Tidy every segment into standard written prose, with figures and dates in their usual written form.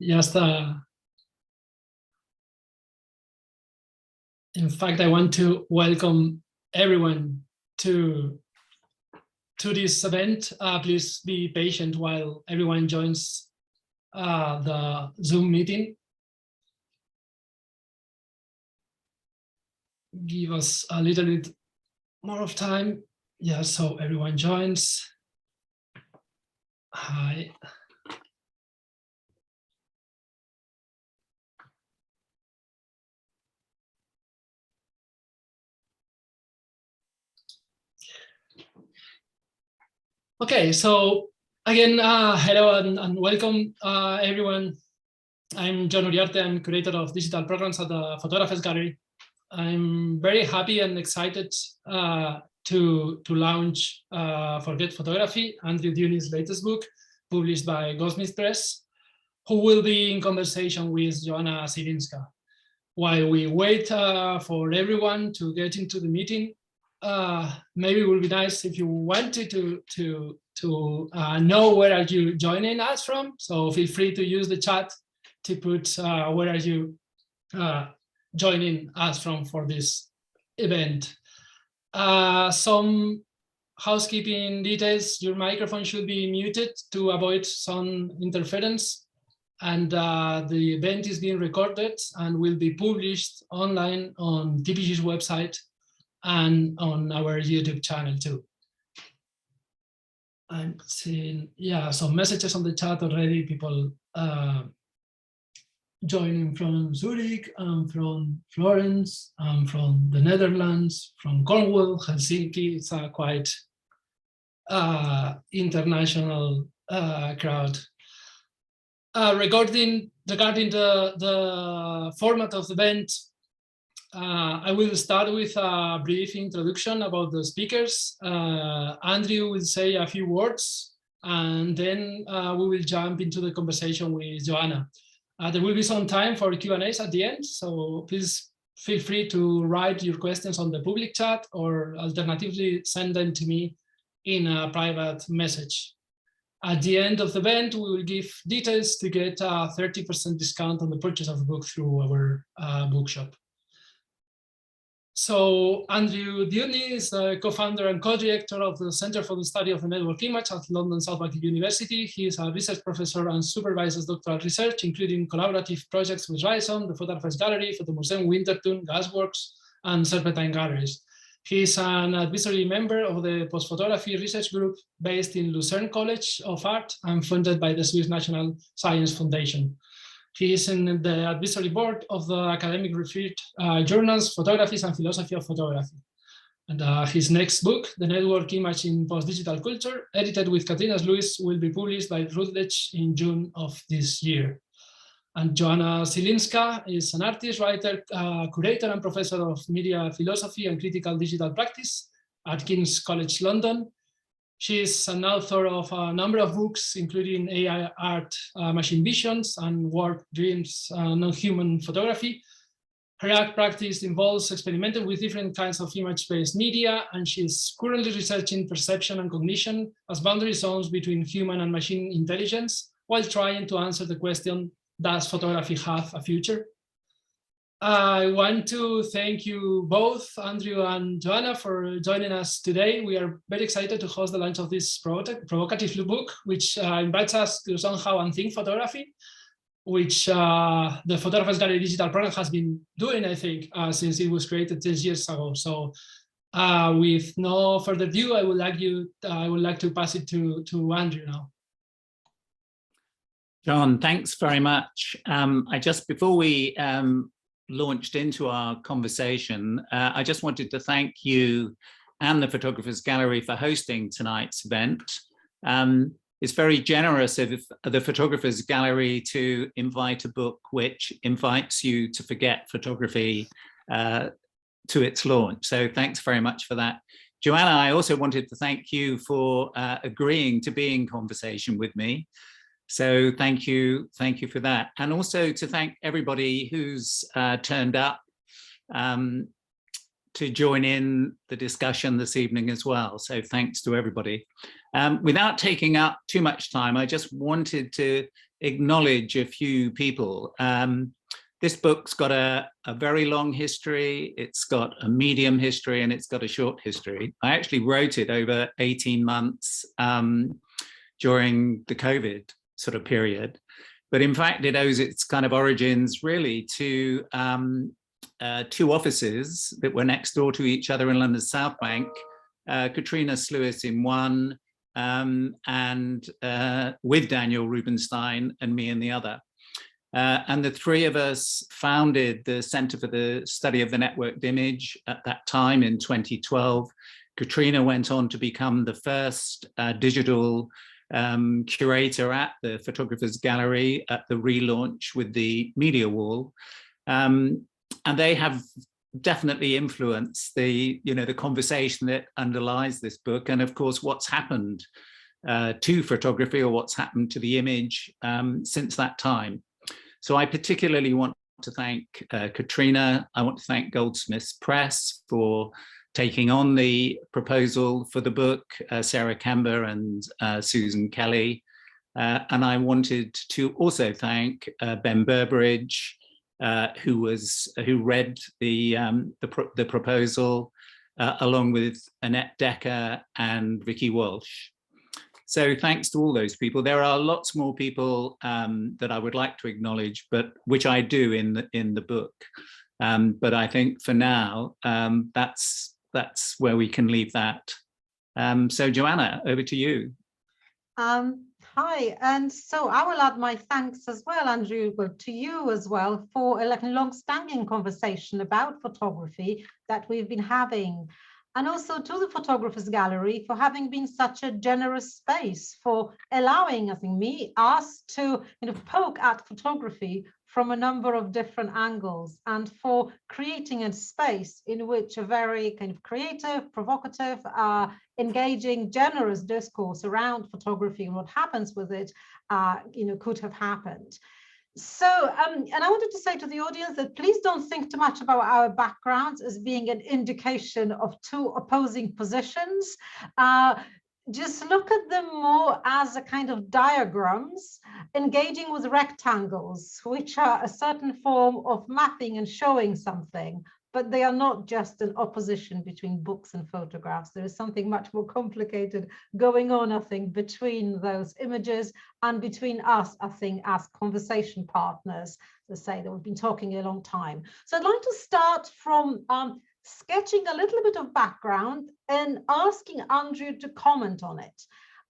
Just, in fact, I want to welcome everyone to this event. Please be patient while everyone joins the Zoom meeting. Give us a little bit more of time. Yeah, so everyone joins. Hi. Okay, so again, hello and welcome everyone. I'm John Uriarte, I'm curator of digital programs at the Photographers Gallery. I'm very happy and excited to launch Forget Photography, Andrew Dewdney's latest book, published by Goldsmith Press, who will be in conversation with Joanna Zylinska. While we wait for everyone to get into the meeting, maybe it would be nice if you wanted to know where are you joining us from. So feel free to use the chat to put where are you joining us from for this event. Some housekeeping details: your microphone should be muted to avoid sound interference. And the event is being recorded and will be published online on TPG's website and on our YouTube channel too. I'm seeing, yeah, some messages on the chat already, people joining from Zurich, from Florence, from the Netherlands, from Cornwall, Helsinki. It's a quite international crowd. Regarding the format of the event, I will start with a brief introduction about the speakers. Andrew will say a few words, and then we will jump into the conversation with Joanna. There will be some time for Q&As at the end, so please feel free to write your questions on the public chat, or alternatively send them to me in a private message. At the end of the event, we will give details to get a 30% discount on the purchase of the book through our bookshop. So Andrew Dewdney is the co-founder and co-director of the Center for the Study of the Network Image at London Southbank University. He is a research professor and supervises doctoral research, including collaborative projects with Rhizome, the Photographers Gallery, Photomuseum Winterthur, Gasworks, and Serpentine Galleries. He is an advisory member of the Post-Photography Research Group based in Lucerne College of Art and funded by the Swiss National Science Foundation. He is in the advisory board of the academic referred journals, Photographies and Philosophy of Photography. And his next book, The Network Image in Post-Digital Culture, edited with Katrina Lewis, will be published by Routledge in June of this year. And Joanna Zylinska is an artist, writer, curator, and professor of media philosophy and critical digital practice at King's College London. She is an author of a number of books, including AI Art, Machine Visions, and Warped Dreams, Non-Human Photography. Her art practice involves experimenting with different kinds of image-based media, and she is currently researching perception and cognition as boundary zones between human and machine intelligence, while trying to answer the question, does photography have a future? I want to thank you both, Andrew and Joanna, for joining us today. We are very excited to host the launch of this provocative book, which invites us to somehow unthink photography, which the Photographers Gallery digital program has been doing, I think, since it was created 10 years ago. So with no further ado, I would like to pass it to Andrew now. John, thanks very much. Before we launched into our conversation, I just wanted to thank you and the Photographers Gallery for hosting tonight's event. It's very generous of the Photographers Gallery to invite a book which invites you to forget photography to its launch. So thanks very much for that. Joanna, I also wanted to thank you for agreeing to be in conversation with me. So thank you for that. And also to thank everybody who's turned up to join in the discussion this evening as well. So thanks to everybody. Without taking up too much time, I just wanted to acknowledge a few people. This book's got a very long history, it's got a medium history, and it's got a short history. I actually wrote it over 18 months during the COVID sort of period. But in fact, it owes its kind of origins really to two offices that were next door to each other in London's South Bank, Katrina Sluis in one, and with Daniel Rubinstein and me in the other. And the three of us founded the Center for the Study of the Networked Image at that time in 2012. Katrina went on to become the first digital curator at the Photographers Gallery at the relaunch with the Media Wall. And they have definitely influenced the conversation that underlies this book, and of course what's happened to photography, or what's happened to the image since that time. So I particularly want to thank Katrina. I want to thank Goldsmiths Press for taking on the proposal for the book, Sarah Kember and Susan Kelly. And I wanted to also thank Ben Burbridge, who read the proposal along with Annette Decker and Vicky Walsh. So thanks to all those people. There are lots more people that I would like to acknowledge, but which I do in the book. But I think for now, that's where we can leave that. So Joanna, over to you. Hi, and so I will add my thanks as well, Andrew, to you as well for a long-standing conversation about photography that we've been having. And also to the Photographers Gallery for having been such a generous space, for allowing, I think, us to poke at photography from a number of different angles, and for creating a space in which a very kind of creative, provocative, engaging, generous discourse around photography and what happens with it, could have happened. So, and I wanted to say to the audience that please don't think too much about our backgrounds as being an indication of two opposing positions. Just look at them more as a kind of diagrams, engaging with rectangles, which are a certain form of mapping and showing something, but they are not just an opposition between books and photographs. There is something much more complicated going on, I think, between those images and between us, I think, as conversation partners, to say that we've been talking a long time. So I'd like to start from sketching a little bit of background and asking Andrew to comment on it.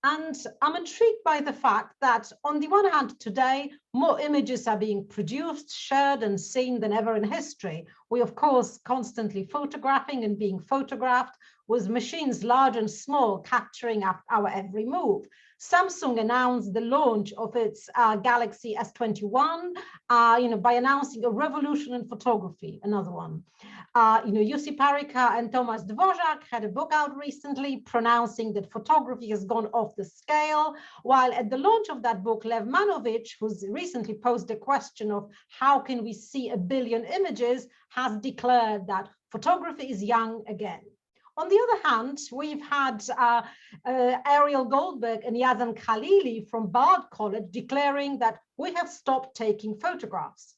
And I'm intrigued by the fact that on the one hand, today, more images are being produced, shared and seen than ever in history. We, of course, constantly photographing and being photographed, with machines large and small capturing our every move. Samsung announced the launch of its Galaxy S21, by announcing a revolution in photography, another one. Jussi Parikka and Tomasz Dvorak had a book out recently pronouncing that photography has gone off the scale, while at the launch of that book, Lev Manovich, who's recently posed a question of how can we see 1 billion images, has declared that photography is young again. On the other hand, we've had Ariel Goldberg and Yazan Khalili from Bard College declaring that we have stopped taking photographs.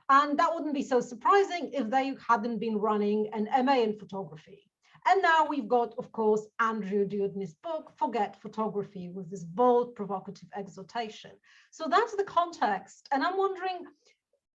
And that wouldn't be so surprising if they hadn't been running an MA in photography. And now we've got, of course, Andrew Dewdney's book, Forget Photography, with this bold, provocative exhortation. So that's the context. And I'm wondering,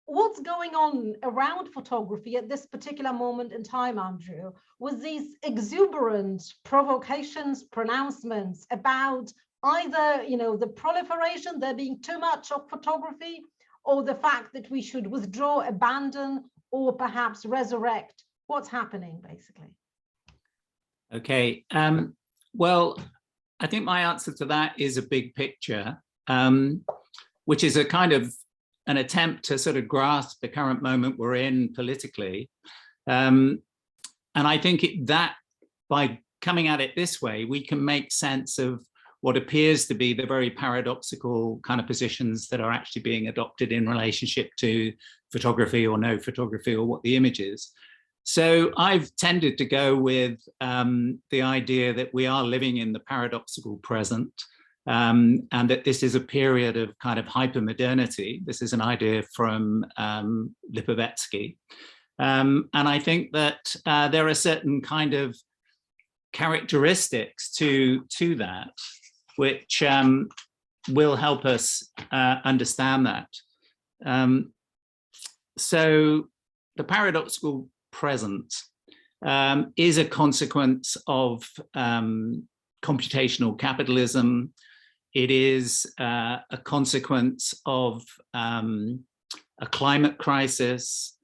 what's going on around photography at this particular moment in time, Andrew, with these exuberant provocations, pronouncements about either, the proliferation, there being too much of photography, or the fact that we should withdraw, abandon, or perhaps resurrect? What's happening, basically? Okay, well, I think my answer to that is a big picture, which is a kind of an attempt to sort of grasp the current moment we're in politically. And I think that by coming at it this way, we can make sense of what appears to be the very paradoxical kind of positions that are actually being adopted in relationship to photography or no photography, or what the image is. So I've tended to go with the idea that we are living in the paradoxical present. and that this is a period of kind of hypermodernity. This is an idea from Lipovetsky. And I think that there are certain kind of characteristics to that, which will help us understand that. So the paradoxical present is a consequence of computational capitalism. It is a consequence of a climate crisis.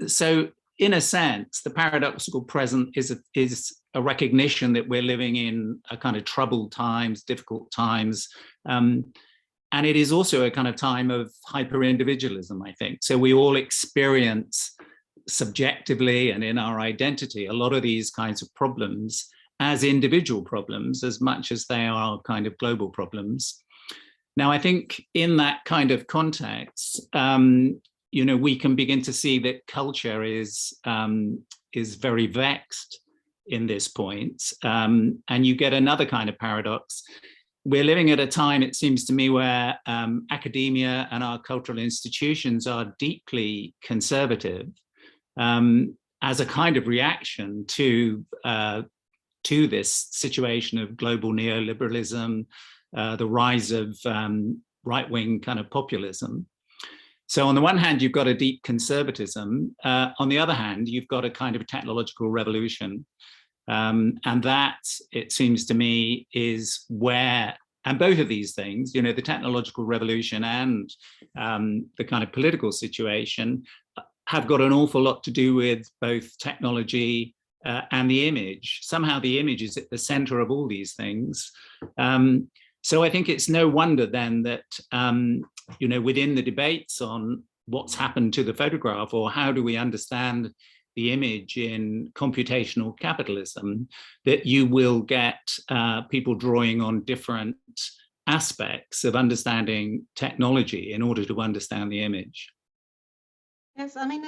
So in a sense, the paradoxical present is a recognition that we're living in a kind of troubled times, difficult times. And it is also a kind of time of hyper-individualism, I think. So we all experience subjectively and in our identity a lot of these kinds of problems as individual problems as much as they are kind of global problems. Now, I think in that kind of context, you know, we can begin to see that culture is very vexed in this point. And you get another kind of paradox. We're living at a time, it seems to me, where academia and our cultural institutions are deeply conservative as a kind of reaction to this situation of global neoliberalism, the rise of right-wing kind of populism. So on the one hand, you've got a deep conservatism. On the other hand, you've got a kind of technological revolution. And that, it seems to me, is where, and both of these things, you know, the technological revolution and the kind of political situation have got an awful lot to do with both technology and the image. Somehow the image is at the center of all these things. So I think it's no wonder then that, you know, within the debates on what's happened to the photograph or how do we understand the image in computational capitalism, that you will get people drawing on different aspects of understanding technology in order to understand the image. Yes, I mean,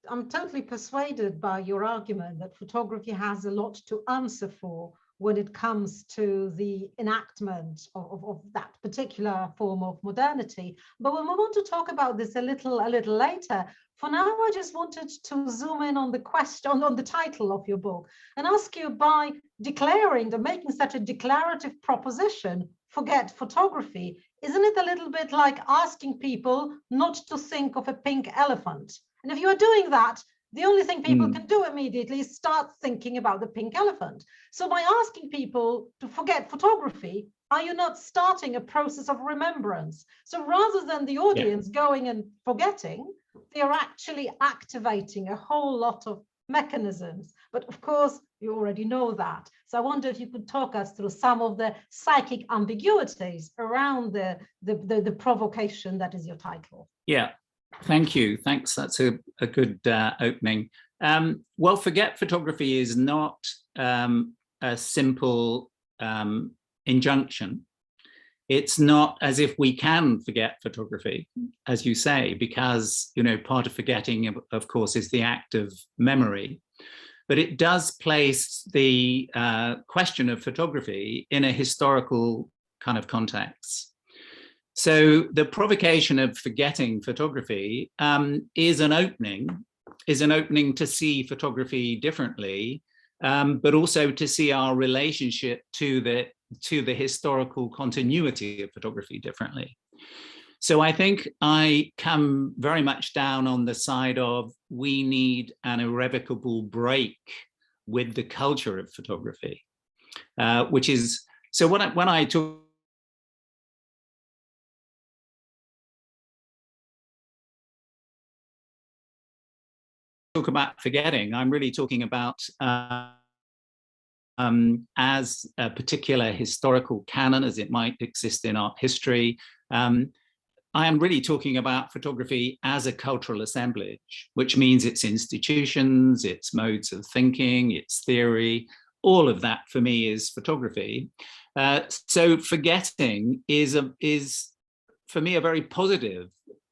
I'm totally persuaded by your argument that photography has a lot to answer for when it comes to the enactment of that particular form of modernity. But we'll move on to talk about this a little later. For now, I just wanted to zoom in on the question, on the title of your book, and ask you, by declaring or making such a declarative proposition, forget photography, isn't it a little bit like asking people not to think of a pink elephant? And if you are doing that, the only thing people can do immediately is start thinking about the pink elephant. So by asking people to forget photography, are you not starting a process of remembrance? So rather than the audience going and forgetting, they are actually activating a whole lot of mechanisms. But of course, you already know that. So I wonder if you could talk us through some of the psychic ambiguities around the provocation that is your title. Yeah. Thank you. Thanks. That's a good opening. Well, forget photography is not a simple injunction. It's not as if we can forget photography, as you say, because, you know, part of forgetting, of course, is the act of memory. But it does place the question of photography in a historical kind of context. So the provocation of forgetting photography is an opening to see photography differently, but also to see our relationship to the historical continuity of photography differently. So I think I come very much down on the side of we need an irrevocable break with the culture of photography, which is, so when I talk about forgetting, I'm really talking about as a particular historical canon as it might exist in art history. I am really talking about photography as a cultural assemblage, which means its institutions, its modes of thinking, its theory, all of that for me is photography. So forgetting is for me a very positive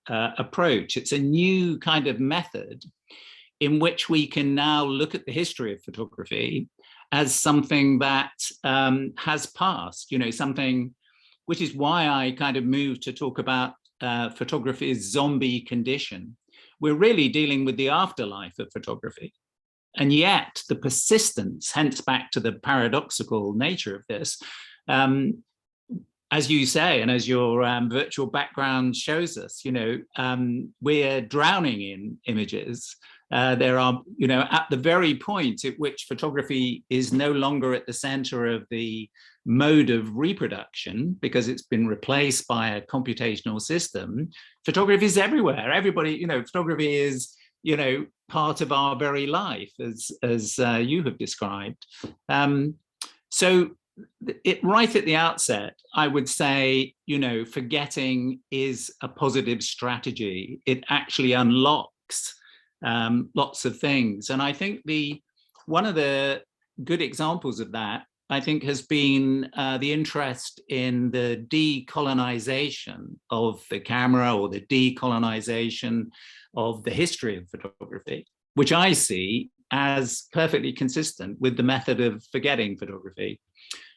approach. It's a new kind of method in which we can now look at the history of photography as something that has passed, something, which is why I kind of moved to talk about photography's zombie condition. We're really dealing with the afterlife of photography. And yet the persistence, hence back to the paradoxical nature of this, as you say, and as your virtual background shows us, we're drowning in images. There are, at the very point at which photography is no longer at the center of the mode of reproduction because it's been replaced by a computational system, photography is everywhere. Everybody, photography is, part of our very life, as you have described. So right at the outset, I would say, forgetting is a positive strategy. It actually unlocks lots of things. And I think one of the good examples of that, I think, has been the interest in the decolonization of the camera, or the decolonization of the history of photography, which I see as perfectly consistent with the method of forgetting photography.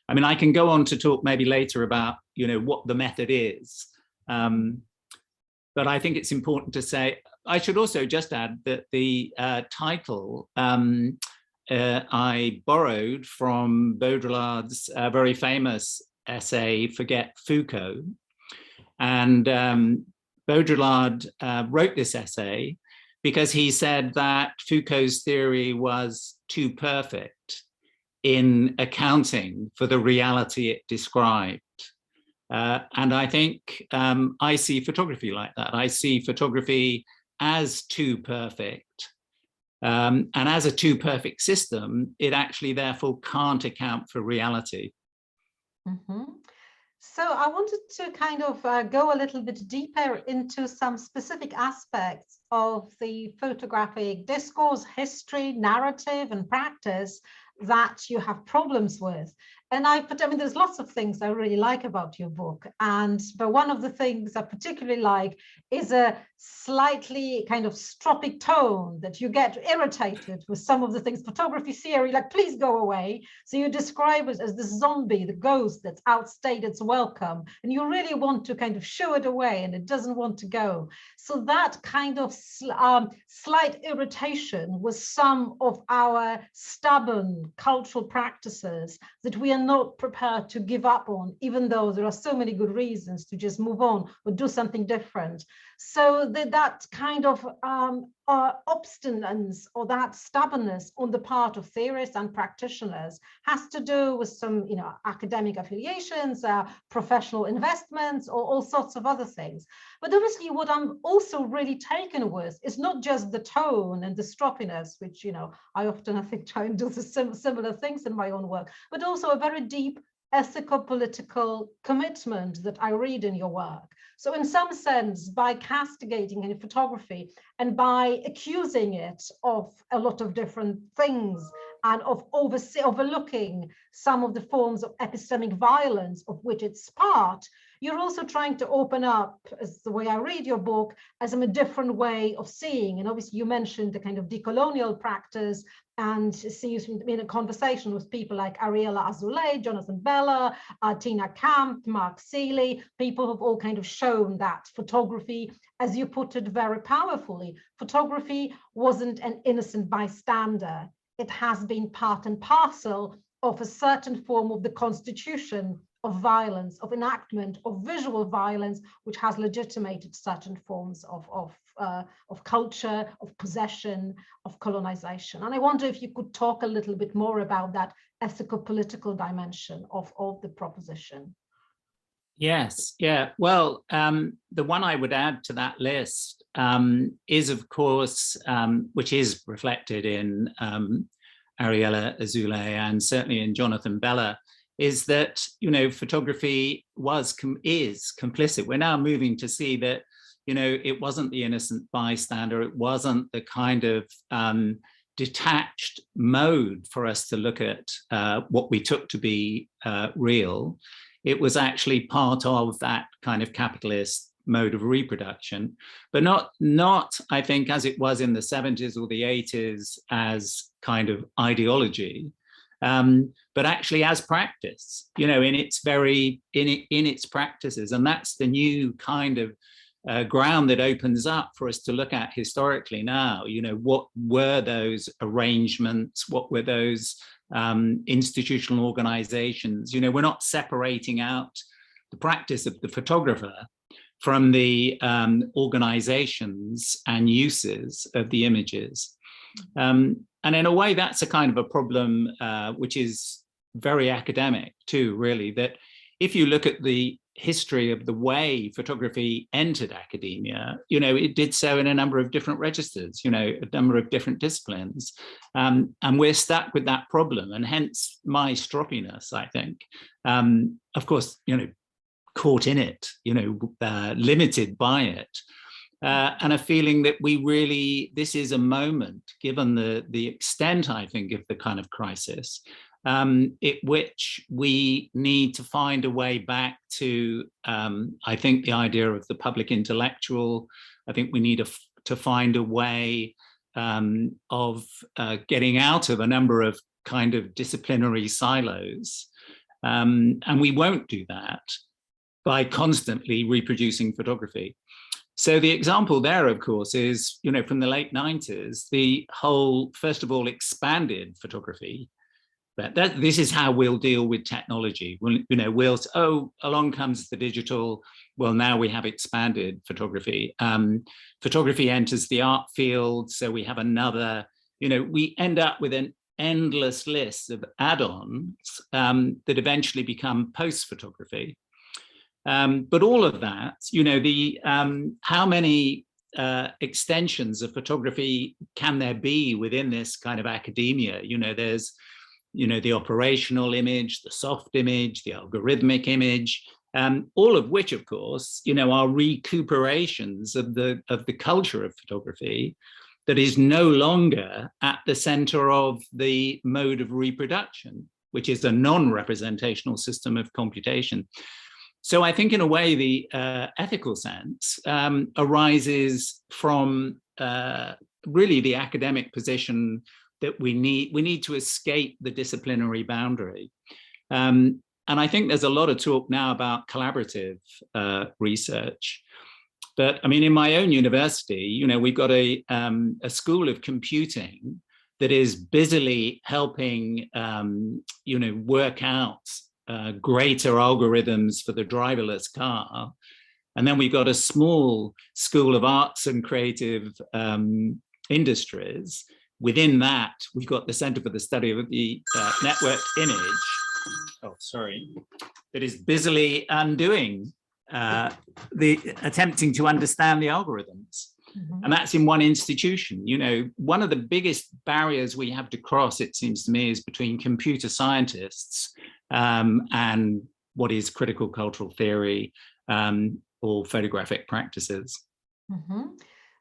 I mean, I can go on to talk maybe later about, what the method is. But I think it's important to say, I should also just add that the title I borrowed from Baudrillard's very famous essay, Forget Foucault. And Baudrillard wrote this essay because he said that Foucault's theory was too perfect in accounting for the reality it described. And I think I see photography like that. I see photography as too perfect. And as a too perfect system, it actually therefore can't account for reality. Mm-hmm. So I wanted to kind of go a little bit deeper into some specific aspects of the photographic discourse, history, narrative, and practice that you have problems with. And I mean, there's lots of things I really like about your book. But one of the things I particularly like is a slightly kind of stropic tone that you get irritated with some of the things, photography theory, like, please go away. So you describe it as the zombie, the ghost that's outstayed its welcome. And you really want to kind of shoo it away and it doesn't want to go. So that kind of slight irritation with some of our stubborn cultural practices that we are not prepared to give up on, even though there are so many good reasons to just move on or do something different. So that kind of obstinance or that stubbornness on the part of theorists and practitioners has to do with some, academic affiliations, professional investments, or all sorts of other things. But obviously, what I'm also really taken with is not just the tone and the stroppiness, which, I often, I think, try and do the similar things in my own work, but also a very deep ethico-political commitment that I read in your work. So in some sense, by castigating any photography and by accusing it of a lot of different things and of overlooking some of the forms of epistemic violence of which it's part, you're also trying to open up, as the way I read your book, as a different way of seeing. And obviously you mentioned the kind of decolonial practice, and seems in a conversation with people like Ariella Azoulay, Jonathan Bella, Tina Camp, Mark Seeley, people who've all kind of shown that photography, as you put it very powerfully, photography wasn't an innocent bystander. It has been part and parcel of a certain form of the constitution of violence, of enactment, of visual violence, which has legitimated certain forms of culture, of possession, of colonization. And I wonder if you could talk a little bit more about that ethico-political dimension of the proposition. Yes, yeah. Well, the one I would add to that list is, of course, which is reflected in Ariella Azoulay and certainly in Jonathan Bella, is that, photography is complicit. We're now moving to see that, it wasn't the innocent bystander. It wasn't the kind of detached mode for us to look at what we took to be real. It was actually part of that kind of capitalist mode of reproduction, but not, I think, as it was in the 70s or the 80s as kind of ideology. but actually as practice, you know, in its practices. And that's the new kind of ground that opens up for us to look at historically now. You know, what were those arrangements? What were those institutional organizations? You know, we're not separating out the practice of the photographer from the organizations and uses of the images. And in a way, that's a kind of a problem which is very academic too, really, that if you look at the history of the way photography entered academia, you know, it did so in a number of different registers, you know, a number of different disciplines. And we're stuck with that problem, and hence my stroppiness, I think. Of course, you know, caught in it, you know, limited by it. And a feeling that we really, this is a moment, given the extent, I think, of the kind of crisis, at which we need to find a way back to, I think, the idea of the public intellectual. I think we need to find a way of getting out of a number of kind of disciplinary silos. And we won't do that by constantly reproducing photography. So the example there, of course, is, you know, from the late 90s, the whole, first of all, expanded photography. But this is how we'll deal with technology. You know, along comes the digital. Well, now we have expanded photography. Photography enters the art field. So we have another, you know, we end up with an endless list of add-ons that eventually become post-photography. But all of that, you know, how many extensions of photography can there be within this kind of academia? You know, there's, you know, the operational image, the soft image, the algorithmic image, all of which, of course, you know, are recuperations of the culture of photography that is no longer at the center of the mode of reproduction, which is a non-representational system of computation. So I think in a way, the ethical sense arises from really the academic position that we need to escape the disciplinary boundary. And I think there's a lot of talk now about collaborative research. But I mean, in my own university, you know, we've got a school of computing that is busily helping, you know, work out greater algorithms for the driverless car. And then we've got a small school of arts and creative industries. Within that, we've got the Center for the Study of the Networked Image, that is busily undoing attempting to understand the algorithms. Mm-hmm. And that's in one institution. You know, one of the biggest barriers we have to cross, it seems to me, is between computer scientists and what is critical cultural theory or photographic practices. Mm-hmm.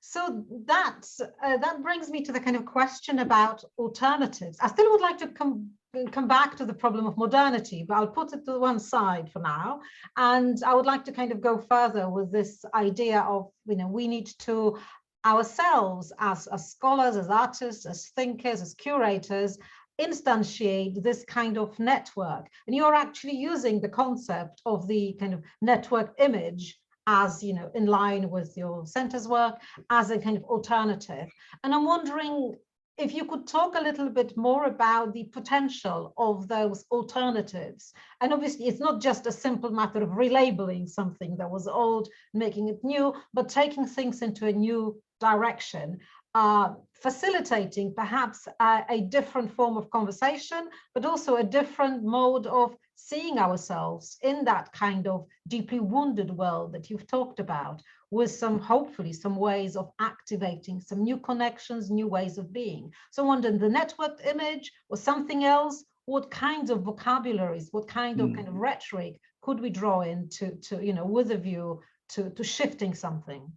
So that brings me to the kind of question about alternatives. I still would like to come back to the problem of modernity, but I'll put it to one side for now. And I would like to kind of go further with this idea of, you know, we need to ourselves as scholars, as artists, as thinkers, as curators, instantiate this kind of network. And you're actually using the concept of the kind of network image as, you know, in line with your center's work, as a kind of alternative. And I'm wondering if you could talk a little bit more about the potential of those alternatives. And obviously, it's not just a simple matter of relabeling something that was old, making it new, but taking things into a new direction, facilitating perhaps a different form of conversation, but also a different mode of seeing ourselves in that kind of deeply wounded world that you've talked about, with some, hopefully, some ways of activating some new connections, new ways of being. So I wonder, the networked image or something else, what kinds of vocabularies, what kind of rhetoric could we draw in to you know, with a view to shifting something?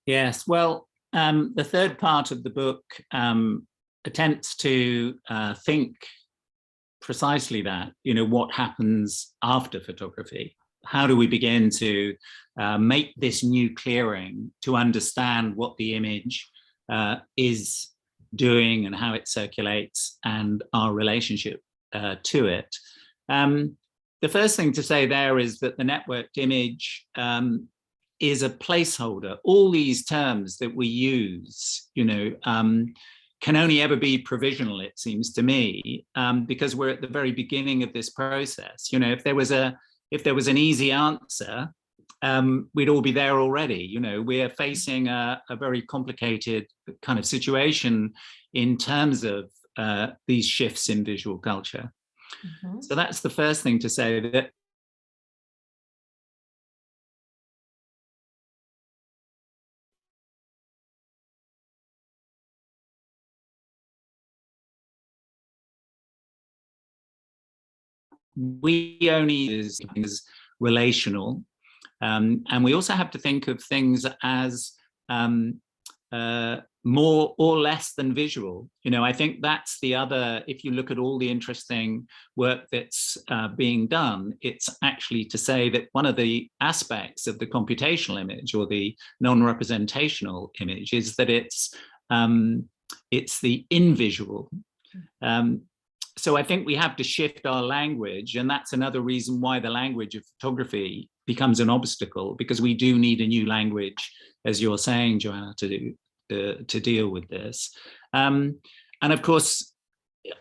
Yes, well, the third part of the book attempts to think precisely that, you know, what happens after photography? How do we begin to make this new clearing to understand what the image is doing and how it circulates, and our relationship to it. The first thing to say there is that the networked image is a placeholder. All these terms that we use, can only ever be provisional, it seems to me, because we're at the very beginning of this process. If there was an easy answer, we'd all be there already. We're facing a very complicated kind of situation in terms of these shifts in visual culture. Mm-hmm. So that's the first thing to say, that we only is relational, and we also have to think of things as more or less than visual. I think that's the other, if you look at all the interesting work that's being done, it's actually to say that one of the aspects of the computational image or the non-representational image is that it's the invisual. So I think we have to shift our language, and that's another reason why the language of photography becomes an obstacle, because we do need a new language, as you're saying, Joanna, to deal with this. And of course,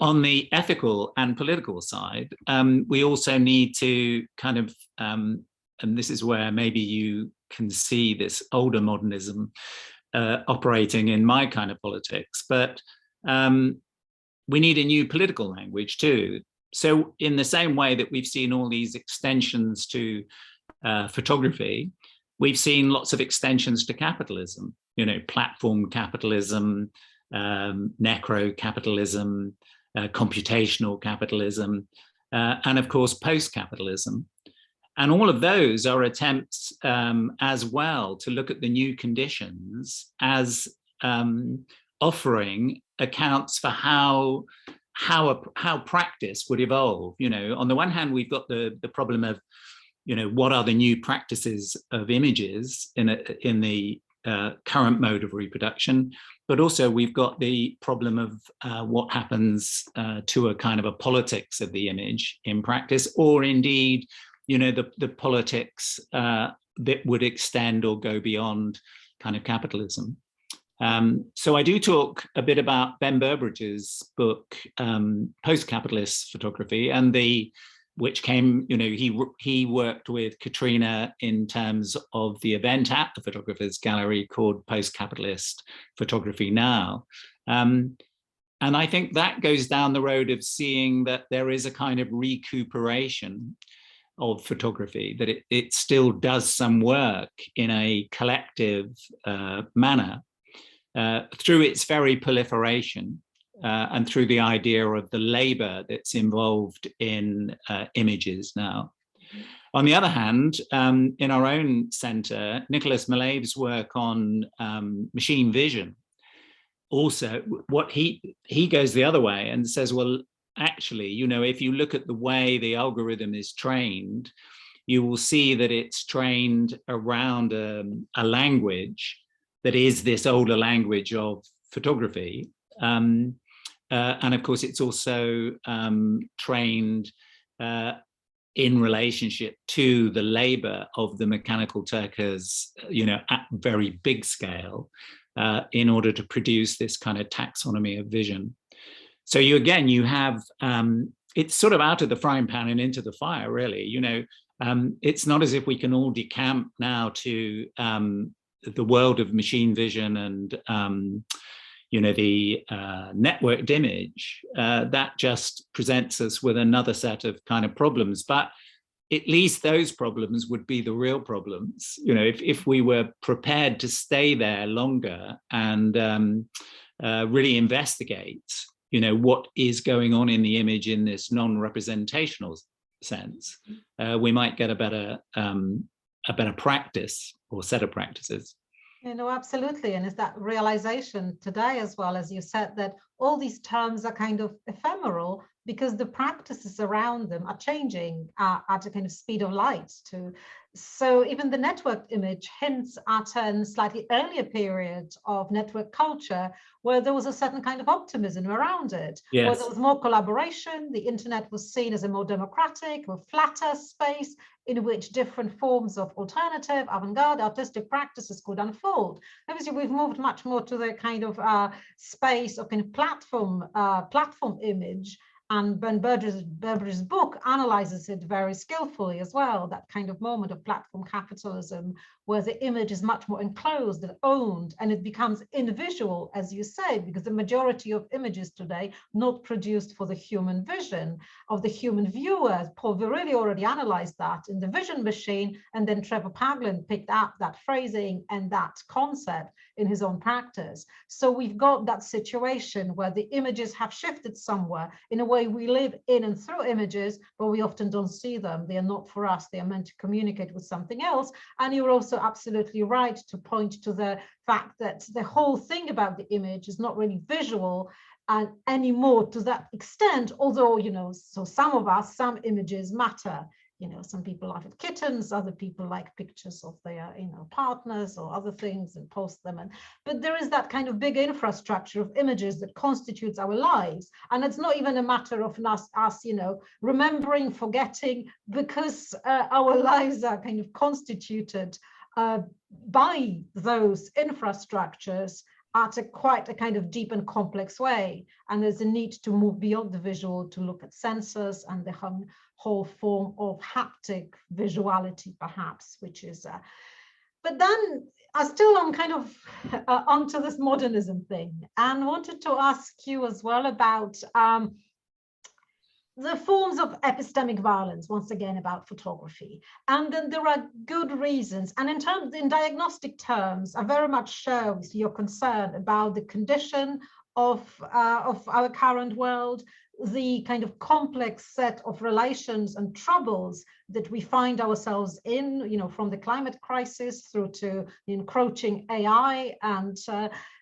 on the ethical and political side, we also need to kind of, and this is where maybe you can see this older modernism operating in my kind of politics, but we need a new political language too. So in the same way that we've seen all these extensions to photography, we've seen lots of extensions to capitalism, platform capitalism, necro-capitalism, computational capitalism, and of course, post-capitalism. And all of those are attempts as well to look at the new conditions as offering accounts for how practice would evolve. On the one hand, we've got the problem of, what are the new practices of images in the current mode of reproduction, but also we've got the problem of what happens to a kind of a politics of the image in practice, or indeed, the politics that would extend or go beyond kind of capitalism. So I do talk a bit about Ben Burbridge's book, Post-Capitalist Photography, and which came, he worked with Katrina in terms of the event at the Photographers Gallery called Post-Capitalist Photography Now. And I think that goes down the road of seeing that there is a kind of recuperation of photography, that it still does some work in a collective manner. Through its very proliferation and through the idea of the labor that's involved in images now. On the other hand, in our own center, Nicholas Malave's work on machine vision, also what he goes the other way and says, well, actually, if you look at the way the algorithm is trained, you will see that it's trained around a language that is this older language of photography. And of course, it's also trained in relationship to the labor of the mechanical Turkers, at very big scale, in order to produce this kind of taxonomy of vision. So you have, it's sort of out of the frying pan and into the fire, really. It's not as if we can all decamp now to the world of machine vision and the networked image. That just presents us with another set of kind of problems, but at least those problems would be the real problems. If we were prepared to stay there longer and really investigate what is going on in the image in this non-representational sense, we might get a better practice or set of practices. Absolutely. And it's that realization today, as well as you said, that all these terms are kind of ephemeral because the practices around them are changing at a kind of speed of light too. So even the networked image hints at a slightly earlier period of network culture where there was a certain kind of optimism around it, Yes. where there was more collaboration. The internet was seen as a more democratic or flatter space in which different forms of alternative, avant-garde, artistic practices could unfold. Obviously, we've moved much more to the kind of space of kind of platform image. And Ben Berber's book analyzes it very skillfully as well, that kind of moment of platform capitalism, where the image is much more enclosed and owned, and it becomes invisual, as you say, because the majority of images today not produced for the human vision of the human viewer. Paul Virilli already analyzed that in The Vision Machine, and then Trevor Paglen picked up that phrasing and that concept in his own practice. So we've got that situation where the images have shifted somewhere. In a way, we live in and through images, but we often don't see them. They are not for us. They are meant to communicate with something else. And you're also absolutely right to point to the fact that the whole thing about the image is not really visual and anymore to that extent, although, you know, so some images matter. You know, some people laugh at kittens, other people like pictures of their, you know, partners or other things and post them. But there is that kind of big infrastructure of images that constitutes our lives. And it's not even a matter of us, you know, remembering, forgetting, because our lives are kind of constituted by those infrastructures at quite a kind of deep and complex way. And there's a need to move beyond the visual to look at sensors and the whole form of haptic visuality, perhaps, which is, but then I still am kind of onto this modernism thing, and wanted to ask you as well about the forms of epistemic violence, once again, about photography. And then there are good reasons. And in diagnostic terms, I very much share with your concern about the condition of our current world, the kind of complex set of relations and troubles that we find ourselves in, you know, from the climate crisis through to the encroaching AI and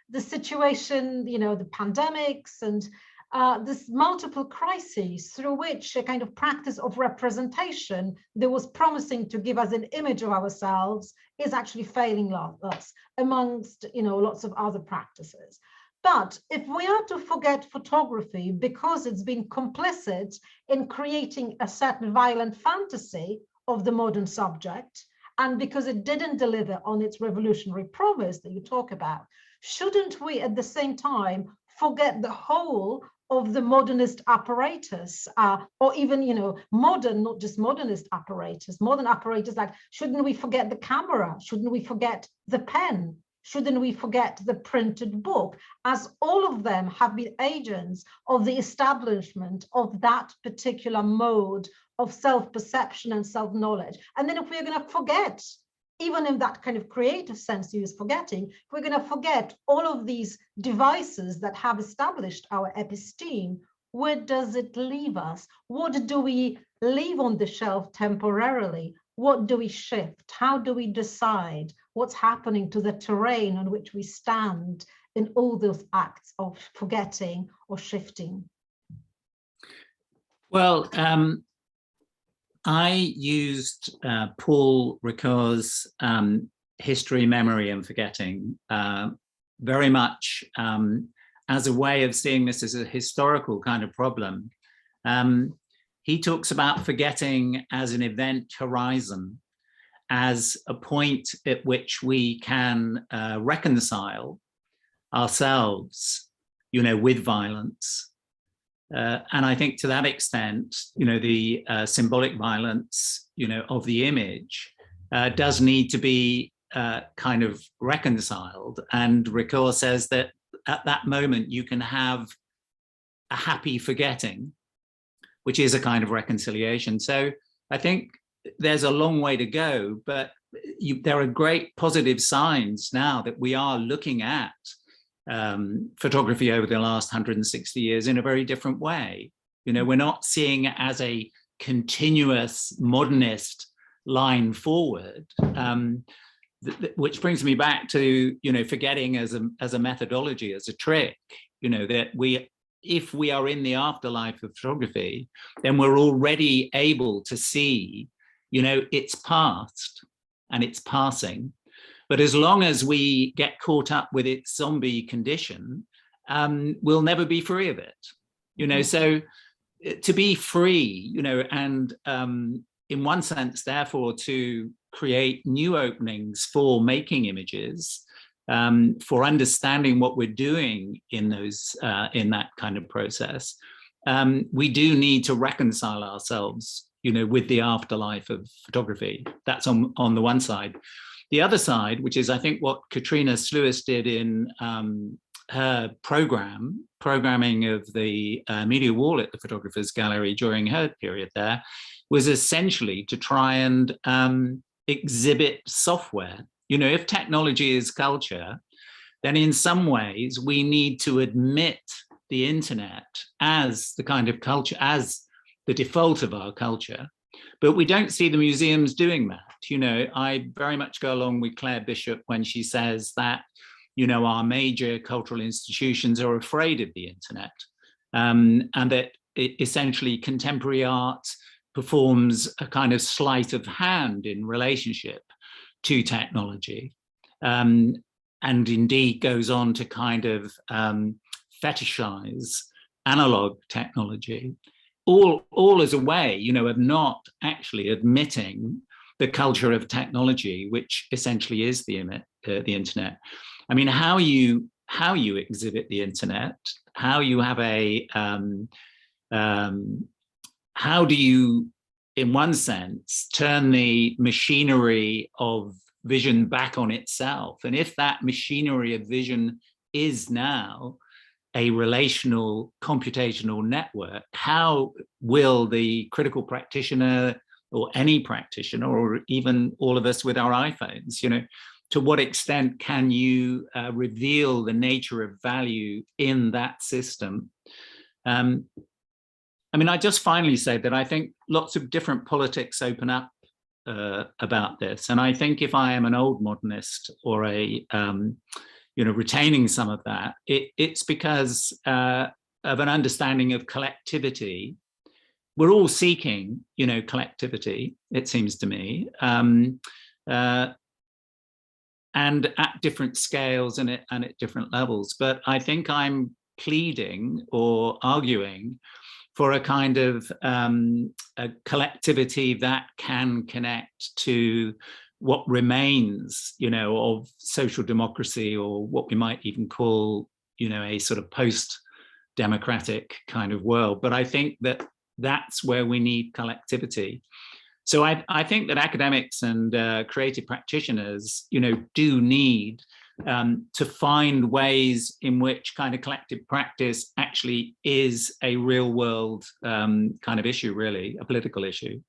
the situation, you know, the pandemics and this multiple crises through which a kind of practice of representation that was promising to give us an image of ourselves is actually failing us amongst, you know, lots of other practices. But if we are to forget photography because it's been complicit in creating a certain violent fantasy of the modern subject, and because it didn't deliver on its revolutionary promise that you talk about, shouldn't we at the same time forget the whole of the modernist apparatus, or even, you know, modern, not just modernist apparatus, modern apparatus, like, shouldn't we forget the camera? Shouldn't we forget the pen? Shouldn't we forget the printed book, as all of them have been agents of the establishment of that particular mode of self-perception and self-knowledge? And then if we're going to forget, even in that kind of creative sense you use forgetting, if we're going to forget all of these devices that have established our episteme, where does it leave us? What do we leave on the shelf temporarily? What do we shift? How do we decide what's happening to the terrain on which we stand in all those acts of forgetting or shifting? Well, I used Paul Ricoeur's History, Memory and Forgetting very much as a way of seeing this as a historical kind of problem. He talks about forgetting as an event horizon, as a point at which we can reconcile ourselves, you know, with violence. And I think to that extent, you know, the symbolic violence, you know, of the image does need to be kind of reconciled. And Ricoeur says that at that moment you can have a happy forgetting, which is a kind of reconciliation. So I think there's a long way to go, but there are great positive signs now that we are looking at photography over the last 160 years in a very different way. You know, we're not seeing it as a continuous modernist line forward, which brings me back to, you know, forgetting as a methodology, as a trick, you know, that if we are in the afterlife of photography, then we're already able to see, you know, it's past and it's passing. But as long as we get caught up with its zombie condition, we'll never be free of it. You know, so to be free, you know, and in one sense, therefore, to create new openings for making images, for understanding what we're doing in those in that kind of process, we do need to reconcile ourselves, you know, with the afterlife of photography. That's on the one side. The other side, which is I think what Katrina Sluis did in her programming of the media wall at the Photographers Gallery during her period there, was essentially to try and exhibit software. You know, if technology is culture, then in some ways we need to admit the internet as the kind of culture, as the default of our culture. But we don't see the museums doing that. You know, I very much go along with Claire Bishop when she says that, you know, our major cultural institutions are afraid of the internet, and that essentially contemporary art performs a kind of sleight of hand in relationship to technology, and indeed goes on to kind of fetishize analog technology, all as a way, you know, of not actually admitting the culture of technology, which essentially is the internet. I mean, how you exhibit the internet, how you have a how do you, in one sense, turn the machinery of vision back on itself? And if that machinery of vision is now a relational computational network, how will the critical practitioner or any practitioner, or even all of us with our iPhones, you know, to what extent can you reveal the nature of value in that system? I mean, I just finally say that I think lots of different politics open up about this. And I think if I am an old modernist or a, you know, retaining some of that, it's because of an understanding of collectivity. We're all seeking, you know, collectivity, it seems to me, and at different scales and at different levels. But I think I'm pleading or arguing for a kind of a collectivity that can connect to what remains, you know, of social democracy, or what we might even call, you know, a sort of post-democratic kind of world. But I think that that's where we need collectivity. So I think that academics and creative practitioners, you know, do need to find ways in which kind of collective practice actually is a real world kind of issue, really, a political issue.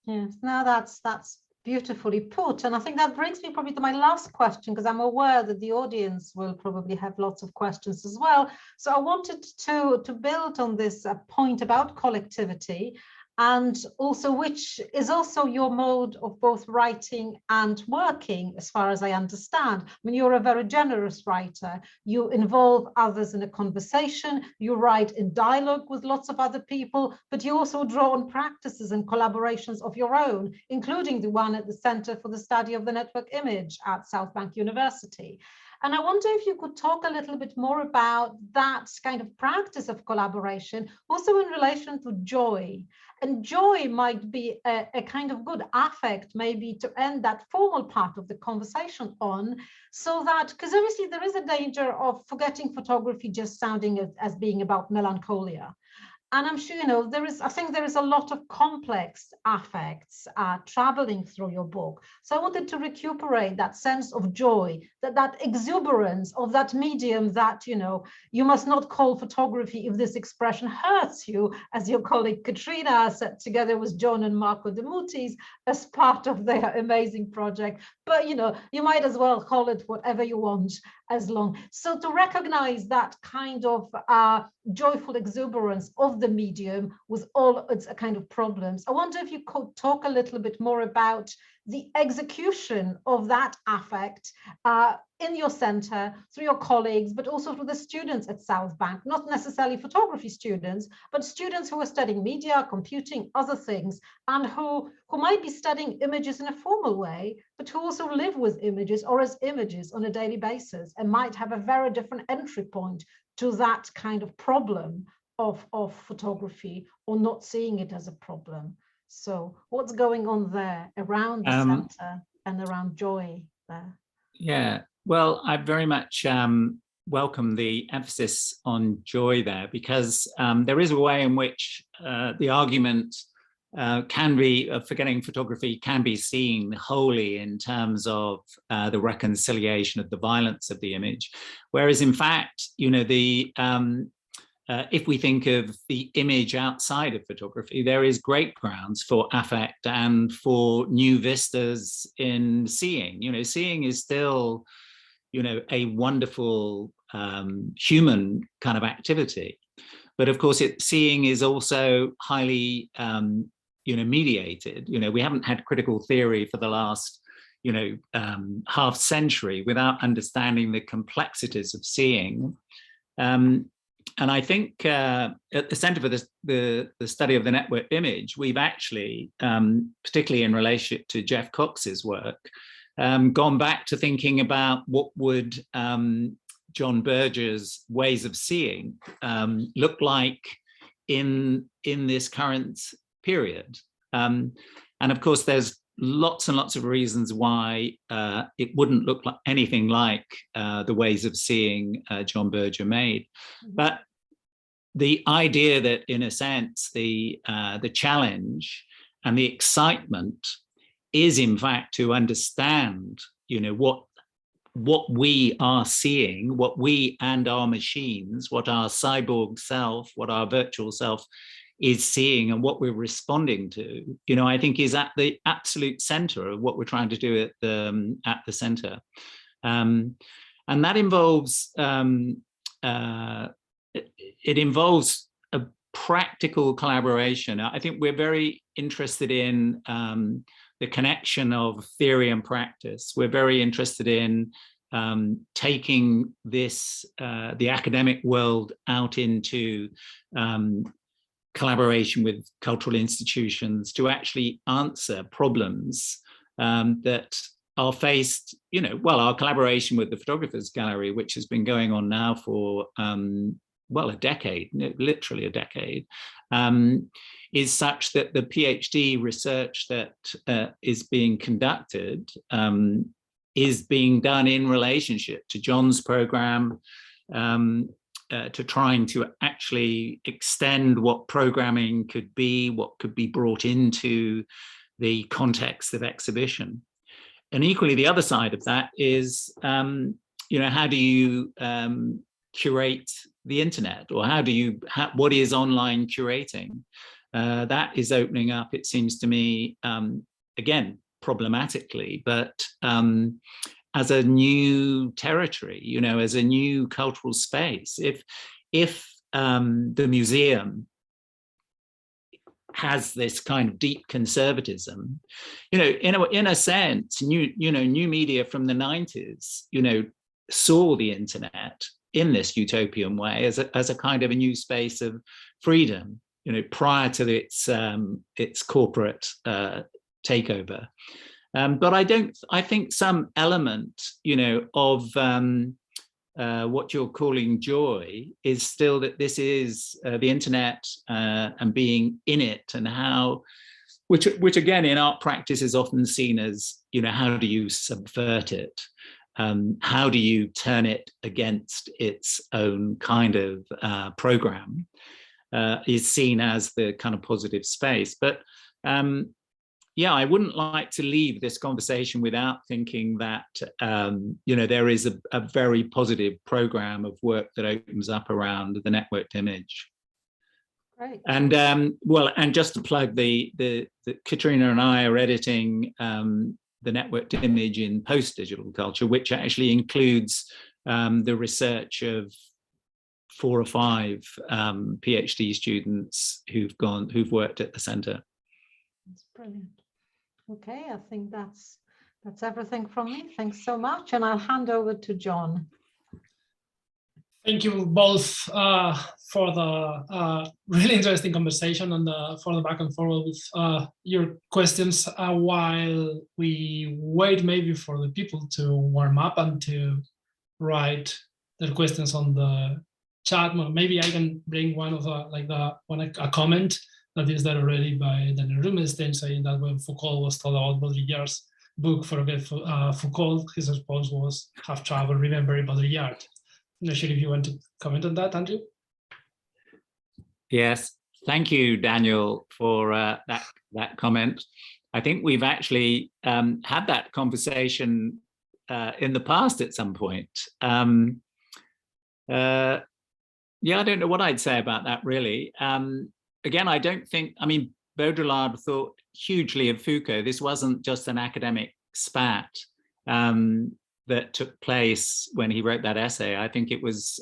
Yes, no, that's beautifully put. And I think that brings me probably to my last question, because I'm aware that the audience will probably have lots of questions as well. So I wanted to build on this point about collectivity, and also which is also your mode of both writing and working, as far as I understand. I mean, you're a very generous writer. You involve others in a conversation, you write in dialogue with lots of other people, but you also draw on practices and collaborations of your own, including the one at the Center for the Study of the Network Image at South Bank University. And I wonder if you could talk a little bit more about that kind of practice of collaboration, also in relation to joy. And joy might be a kind of good affect, maybe, to end that formal part of the conversation on, so that, because obviously there is a danger of forgetting photography just sounding as being about melancholia. And I'm sure, you know, I think there is a lot of complex affects traveling through your book. So I wanted to recuperate that sense of joy, that exuberance of that medium that, you know, you must not call photography if this expression hurts you, as your colleague Katrina said, together with John and Marco De Mutis as part of their amazing project. But, you know, you might as well call it whatever you want, as long. So to recognize that kind of joyful exuberance of the medium with all its kind of problems. I wonder if you could talk a little bit more about the execution of that affect in your center, through your colleagues, but also through the students at South Bank, not necessarily photography students, but students who are studying media, computing, other things, and who might be studying images in a formal way, but who also live with images or as images on a daily basis, and might have a very different entry point to that kind of problem of photography, or not seeing it as a problem. So what's going on there around the center and around joy there? Yeah, well, I very much welcome the emphasis on joy there, because there is a way in which the argument can be, forgetting photography, can be seen wholly in terms of the reconciliation of the violence of the image. Whereas in fact, you know, if we think of the image outside of photography, there is great grounds for affect and for new vistas in seeing. You know, seeing is still, you know, a wonderful human kind of activity. But of course, seeing is also highly, you know, mediated. You know, we haven't had critical theory for the last, you know, half century without understanding the complexities of seeing. And I think at the Centre for the Study of the Networked Image, we've actually, particularly in relation to Jeff Cox's work, gone back to thinking about what would John Berger's ways of seeing look like in this current period. And of course, there's lots and lots of reasons why it wouldn't look like anything like the ways of seeing John Berger made. But the idea that, in a sense, the challenge and the excitement is, in fact, to understand, you know, what we are seeing, what we and our machines, what our cyborg self, what our virtual self is seeing, and what we're responding to, you know, I think is at the absolute center of what we're trying to do at the center. And that involves, it involves a practical collaboration. I think we're very interested in the connection of theory and practice. We're very interested in taking this, the academic world out into collaboration with cultural institutions to actually answer problems that are faced, you know, well, our collaboration with the Photographers Gallery, which has been going on now for, well, a decade, literally a decade, is such that the PhD research that is being conducted is being done in relationship to John's program, to trying to actually extend what programming could be, what could be brought into the context of exhibition. And equally, the other side of that is, you know, how do you curate the internet, or what is online curating? That is opening up, it seems to me, again, problematically, but as a new territory, you know, as a new cultural space. If the museum has this kind of deep conservatism, you know, in a sense, new media from the 90s, you know, saw the internet in this utopian way as a kind of a new space of freedom, you know, prior to its corporate takeover. But I think some element, you know, of what you're calling joy is still that this is the internet and being in it, and how, which again in art practice is often seen as, you know, how do you subvert it? How do you turn it against its own kind of program? Is seen as the kind of positive space. But yeah, I wouldn't like to leave this conversation without thinking that, you know, there is a very positive program of work that opens up around the networked image. Right. And well, and just to plug the Katrina and I are editing the networked image in post-digital culture, which actually includes the research of 4 or 5 PhD students who've worked at the centre. That's brilliant. Okay, I think that's everything from me. Thanks so much, and I'll hand over to John. Thank you both for the really interesting conversation and for the back and forth with your questions. While we wait maybe for the people to warm up and to write their questions on the chat, maybe I can bring one of a comment that is there already by Daniel Rubinstein, saying that when Foucault was told about Baudrillard's book Forget Foucault, his response was "Have trouble remembering Baudrillard." I'm not sure if you want to comment on that, Andrew. Yes, thank you, Daniel, for that comment. I think we've actually had that conversation in the past at some point. Yeah, I don't know what I'd say about that, really. Again, I don't think, I mean, Baudrillard thought hugely of Foucault. This wasn't just an academic spat that took place when he wrote that essay. I think it was,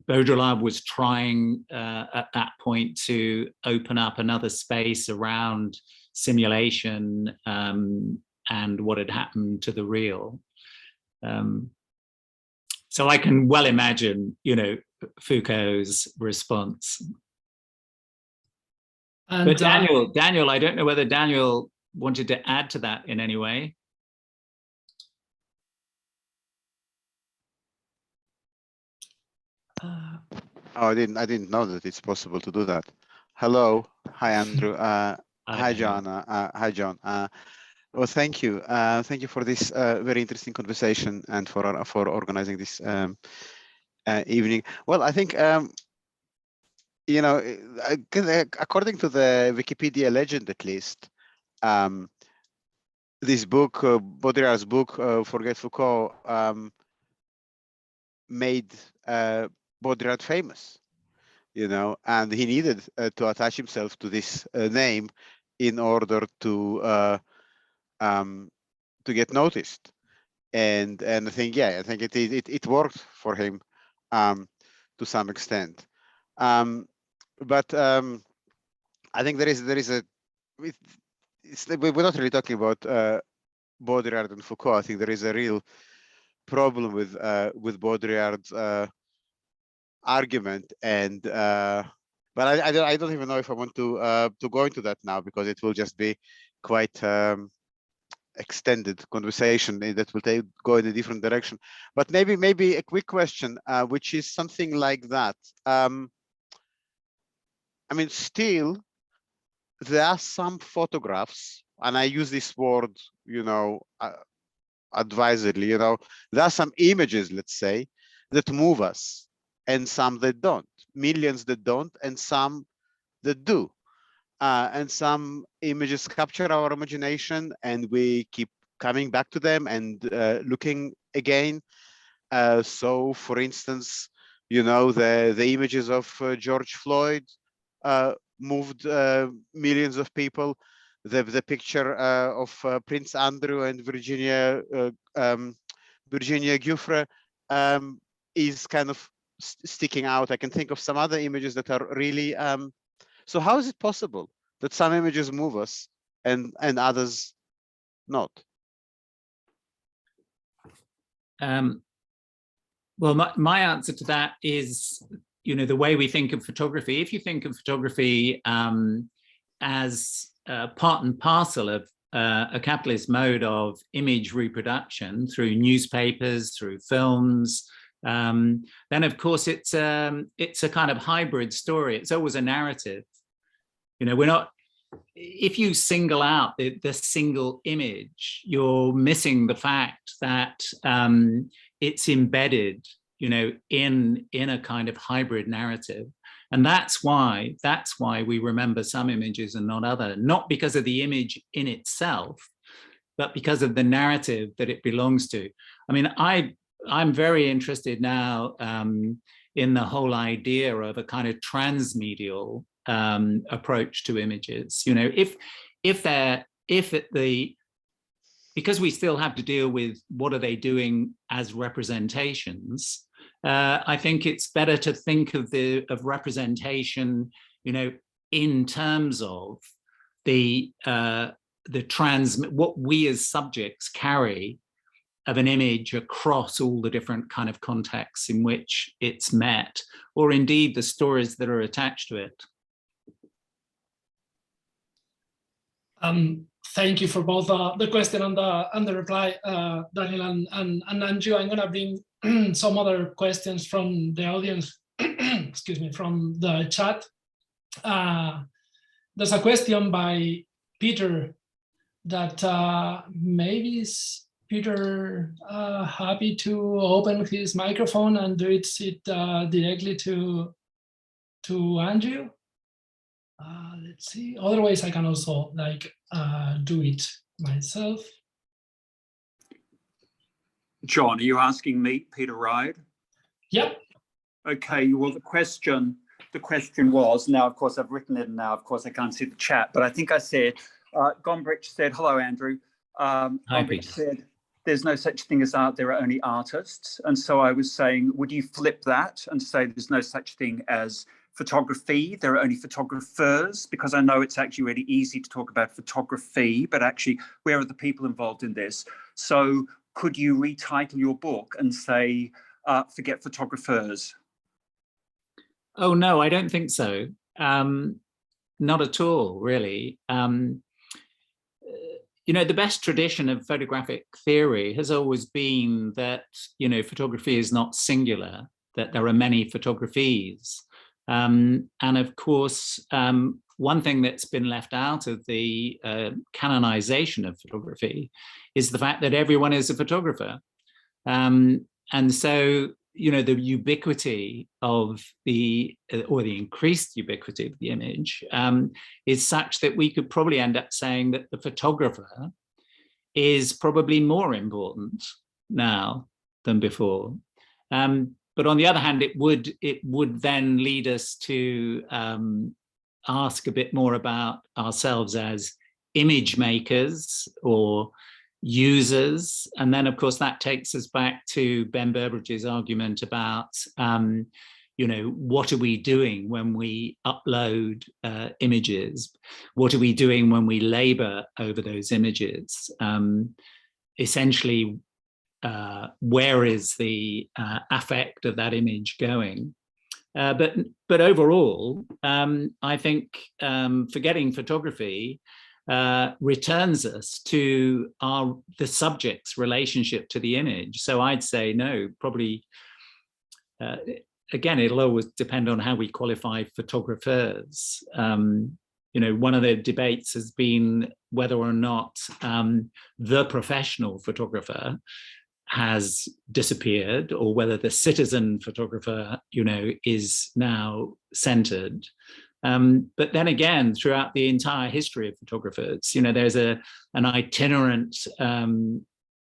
Baudrillard was trying at that point to open up another space around simulation and what had happened to the real. So I can well imagine, Foucault's response. And, but Daniel, I don't know whether Daniel wanted to add to that in any way. Oh, I didn't know that it's possible to do that. Hello, hi Andrew. Hi John. Hi John. Well, thank you. Thank you for this very interesting conversation and for organizing this evening. Well, I think according to the Wikipedia legend, at least, this book, Baudrillard's book, Forget Foucault, made Baudrillard famous, and he needed to attach himself to this name in order to get noticed, and I think it worked for him to some extent, but I think there is we're not really talking about Baudrillard and Foucault. I think there is a real problem with Baudrillard's argument, and but I don't even know if I want to go into that now, because it will just be quite extended conversation that will go in a different direction. But maybe a quick question, which is something like that. I mean, still there are some photographs, and I use this word, advisedly, there are some images, let's say, that move us, and some that don't. Millions that don't, and some that do. And some images capture our imagination, and we keep coming back to them and looking again. So, for instance, the images of George Floyd moved millions of people. The picture of Prince Andrew and Virginia Giuffre is kind of sticking out. I can think of some other images that are really. So how is it possible that some images move us and others not? Well, my answer to that is, the way we think of photography. If you think of photography as part and parcel of a capitalist mode of image reproduction through newspapers, through films, then of course it's a kind of hybrid story. It's always a narrative. We're not. If you single out the single image, you're missing the fact that it's embedded, in a kind of hybrid narrative. And that's why we remember some images and not other, not because of the image in itself, but because of the narrative that it belongs to. I mean, I'm very interested now in the whole idea of a kind of transmedial approach to images. Because we still have to deal with what are they doing as representations. I think it's better to think of representation, in terms of what we as subjects carry of an image across all the different kind of contexts in which it's met, or indeed the stories that are attached to it. Thank you for both the question and the reply, Daniel and Andrew. I'm going to bring some other questions from the audience, excuse me, from the chat. There's a question by Peter that maybe is Peter happy to open his microphone and do it directly to Andrew. Let's see. Otherwise, I can also do it myself. John, are you asking me, Peter Ride? Yep. Okay. Well, the question was, now of course I've written it, and now of course I can't see the chat, but I think I said, Gombrich said, hello, Andrew. Gombrich said, there's no such thing as art, there are only artists. And so I was saying, would you flip that and say there's no such thing as photography, there are only photographers? Because I know it's actually really easy to talk about photography, but actually, where are the people involved in this? So could you retitle your book and say, forget photographers? Oh, no, I don't think so. Not at all, really. You know, the best tradition of photographic theory has always been that, you know, photography is not singular, that there are many photographies. And of course, one thing that's been left out of the canonization of photography is the fact that everyone is a photographer. And so, you know, the ubiquity of or the increased ubiquity of the image is such that we could probably end up saying that the photographer is probably more important now than before. But on the other hand, it would then lead us to ask a bit more about ourselves as image makers or users. And then, of course, that takes us back to Ben Burbridge's argument about, you know, what are we doing when we upload images? What are we doing when we labor over those images? Essentially, where is the affect of that image going? But overall, I think forgetting photography returns us to the subject's relationship to the image. So I'd say no, probably, again, it'll always depend on how we qualify photographers. You know, one of the debates has been whether or not the professional photographer has disappeared, or whether the citizen photographer, you know, is now centered. But then again, throughout the entire history of photographers, you know, there's an itinerant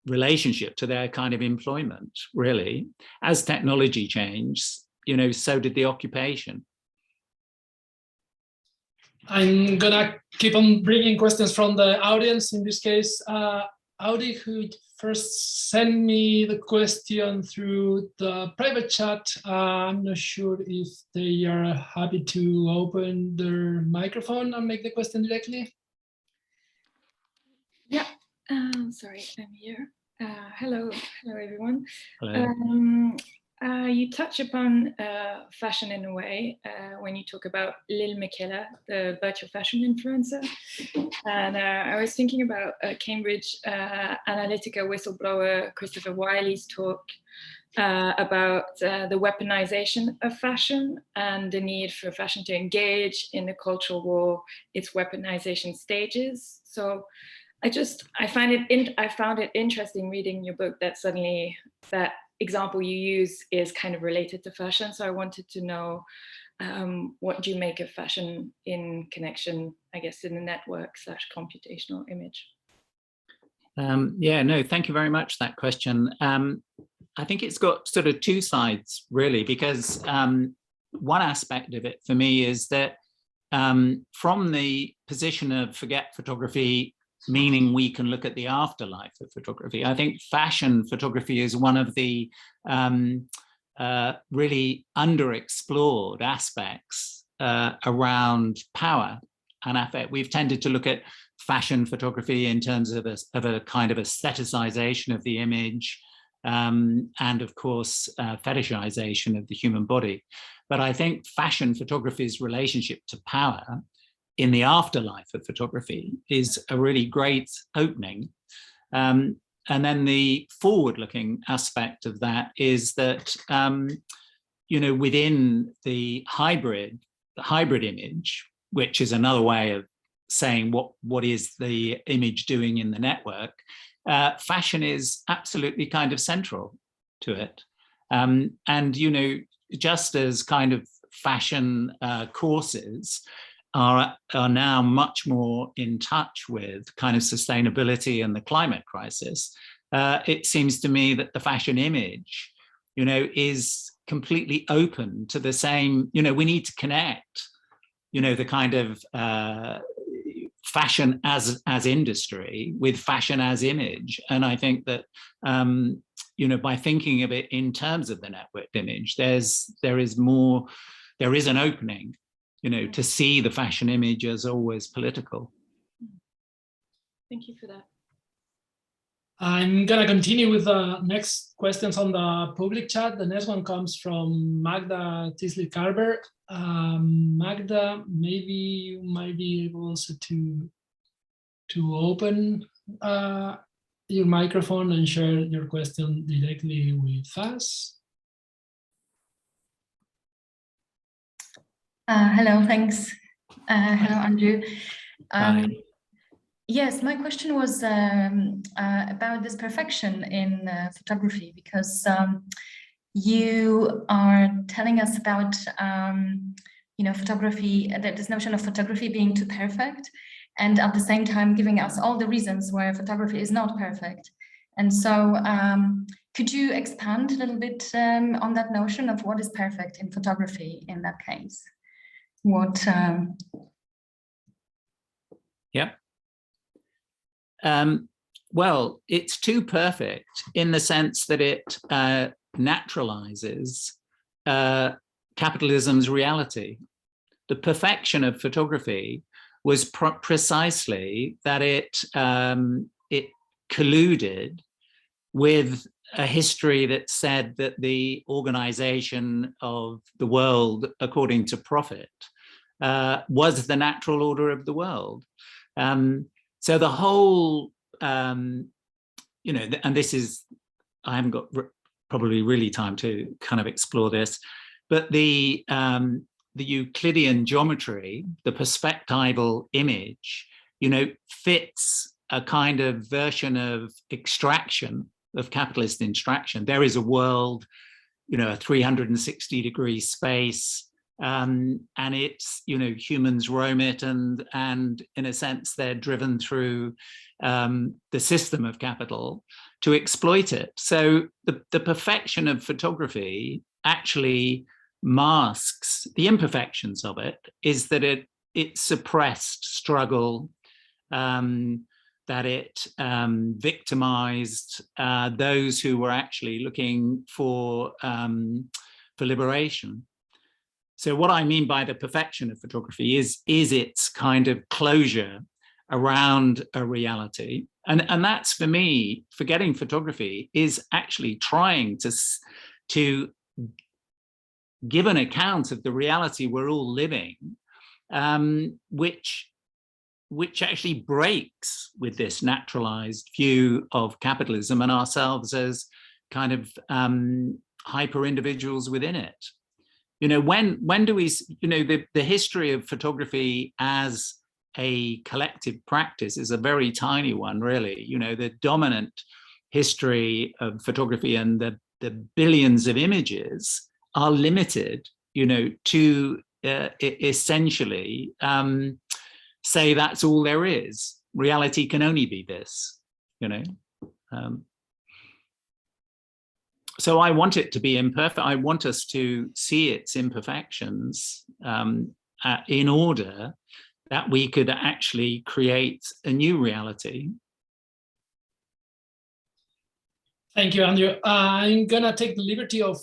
relationship to their kind of employment, really. As technology changed, you know, so did the occupation. I'm gonna keep on bringing questions from the audience. In this case, Audi, who first sent me the question through the private chat. I'm not sure if they are happy to open their microphone and make the question directly. Yeah, sorry, I'm here. Hello everyone. Hello. You touch upon fashion in a way when you talk about Lil Michaela, the virtual fashion influencer. And I was thinking about Cambridge Analytica whistleblower Christopher Wiley's talk about the weaponization of fashion and the need for fashion to engage in the cultural war, its weaponization stages. So I found it interesting reading your book that suddenly that example you use is kind of related to fashion. So I wanted to know what do you make of fashion in connection, I guess, in the network / computational image? Yeah, no, thank you very much for that question. I think it's got sort of two sides, really, because one aspect of it for me is that from the position of forget photography, meaning we can look at the afterlife of photography, I think fashion photography is one of the really underexplored aspects around power. and affect. We've tended to look at fashion photography in terms of a kind of aestheticization of the image, and of course, fetishization of the human body. But I think fashion photography's relationship to power in the afterlife of photography is a really great opening. And then the forward-looking aspect of that is that, you know, within the hybrid image, which is another way of saying what is the image doing in the network, fashion is absolutely kind of central to it. And, you know, just as kind of fashion courses are now much more in touch with kind of sustainability and the climate crisis, it seems to me that the fashion image, you know, is completely open to the same, you know, we need to connect, you know, the kind of fashion as industry with fashion as image. And I think that, you know, by thinking of it in terms of the networked image, there is an opening, you know, to see the fashion image as always political. Thank you for that. I'm gonna continue with the next questions on the public chat. The next one comes from Magda Tisley-Carver. Magda, maybe you might be able also to open your microphone and share your question directly with us. Hello, thanks. Hello, Andrew. Hi. Yes, my question was about this perfection in photography, because you are telling us about, you know, photography, this notion of photography being too perfect, and at the same time giving us all the reasons where photography is not perfect. And so could you expand a little bit on that notion of what is perfect in photography in that case? What? Yeah. Well, it's too perfect in the sense that it naturalizes capitalism's reality. The perfection of photography was precisely that it colluded with a history that said that the organization of the world according to profit was the natural order of the world. So the whole, you know, and this is, I haven't got probably really time to kind of explore this, but the Euclidean geometry, the perspectival image, you know, fits a kind of version of extraction, of capitalist extraction. There is a world, you know, a 360-degree space, and it's, you know, humans roam it, and in a sense they're driven through the system of capital to exploit it. So the perfection of photography actually masks the imperfections of it, is that it suppressed struggle, that it victimized those who were actually looking for liberation. So what I mean by the perfection of photography is its kind of closure around a reality. And that's, for me, forgetting photography is actually trying to give an account of the reality we're all living, which actually breaks with this naturalized view of capitalism and ourselves as kind of hyper individuals within it. You know, when do we, you know, the history of photography as a collective practice is a very tiny one, really. You know, the dominant history of photography and the billions of images are limited, you know, to essentially say that's all there is. Reality can only be this, you know. So I want it to be imperfect. I want us to see its imperfections in order that we could actually create a new reality. Thank you, Andrew. I'm gonna take the liberty of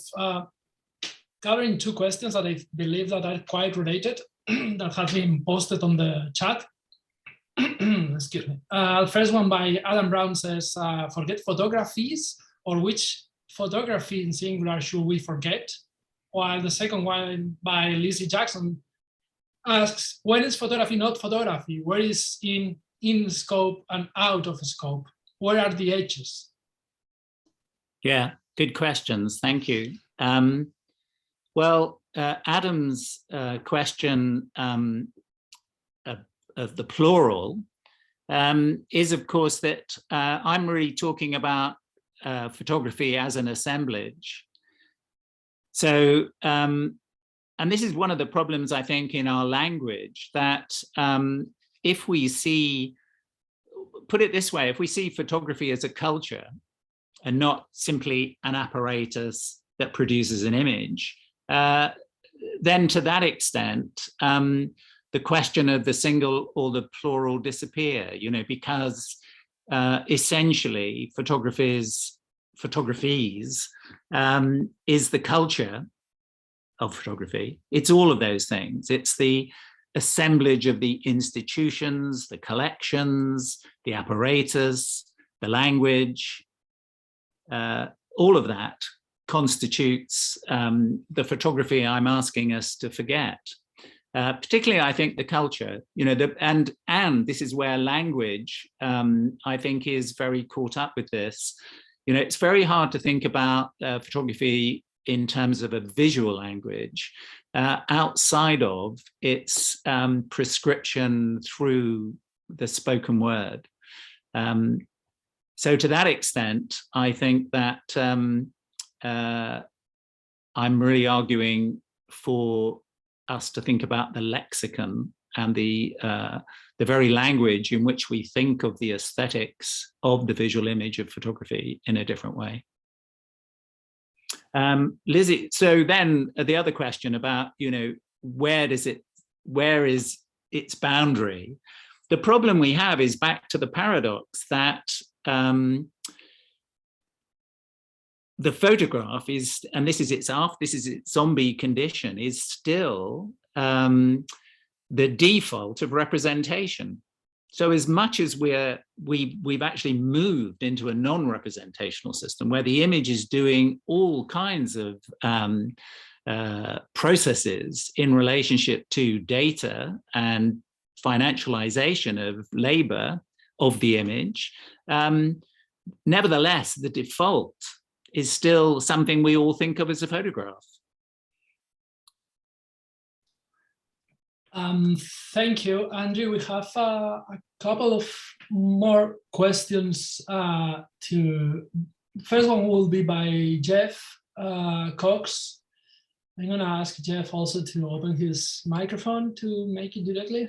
covering two questions that I believe that are quite related. that have been posted on the chat. Excuse me. First one by Adam Brown says, forget photographies, or which photography in singular should we forget? While the second one by Lizzie Jackson asks, when is photography not photography? Where is in scope and out of scope? Where are the edges? Yeah, good questions. Thank you. Adam's question of the plural is, of course, that I'm really talking about photography as an assemblage. So, and this is one of the problems, I think, in our language, that if we see, put it this way, if we see photography as a culture and not simply an apparatus that produces an image, then to that extent, the question of the single or the plural disappear, because essentially photographies is the culture of photography. It's all of those things. It's the assemblage of the institutions, the collections, the apparatus, the language, all of that constitutes the photography I'm asking us to forget. Particularly, I think, the culture, and this is where language, I think, is very caught up with this. It's very hard to think about photography in terms of a visual language outside of its prescription through the spoken word. So to that extent, I think that I'm really arguing for us to think about the lexicon and the very language in which we think of the aesthetics of the visual image of photography in a different way. Lizzie, so then the other question about, where is its boundary? The problem we have is back to the paradox that the photograph is, and this is its zombie condition, is still the default of representation. So as much as we've actually moved into a non-representational system where the image is doing all kinds of processes in relationship to data and financialization of labor of the image, nevertheless, the default is still something we all think of as a photograph. Thank you, Andrew. We have a couple of more questions. First one will be by Jeff Cox. I'm going to ask Jeff also to open his microphone to make it directly.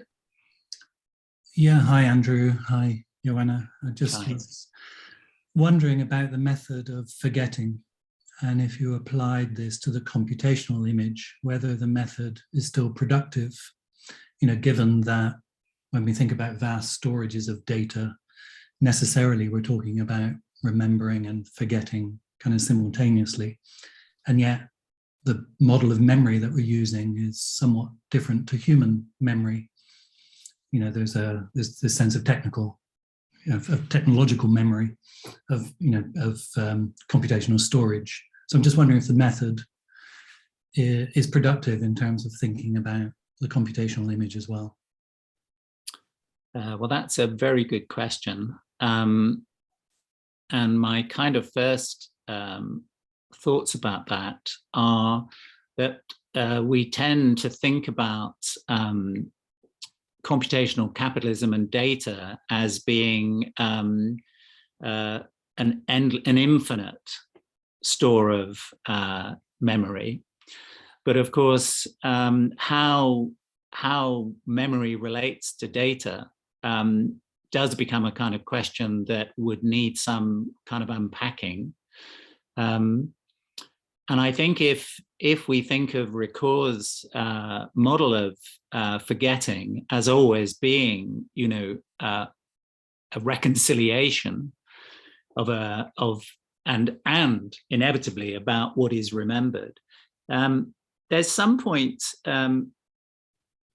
Yeah, hi, Andrew. Hi, Joanna. I just was wondering about the method of forgetting, and if you applied this to the computational image, whether the method is still productive, given that when we think about vast storages of data, necessarily we're talking about remembering and forgetting kind of simultaneously. And yet the model of memory that we're using is somewhat different to human memory. There's this sense of technological memory, of computational storage. So I'm just wondering if the method is productive in terms of thinking about the computational image as well. Well, that's a very good question. And my kind of first thoughts about that are that we tend to think about computational capitalism and data as being an infinite store of memory. But of course, how memory relates to data does become a kind of question that would need some kind of unpacking. And I think if we think of Ricoeur's model of forgetting as always being, a reconciliation and inevitably about what is remembered, there's some point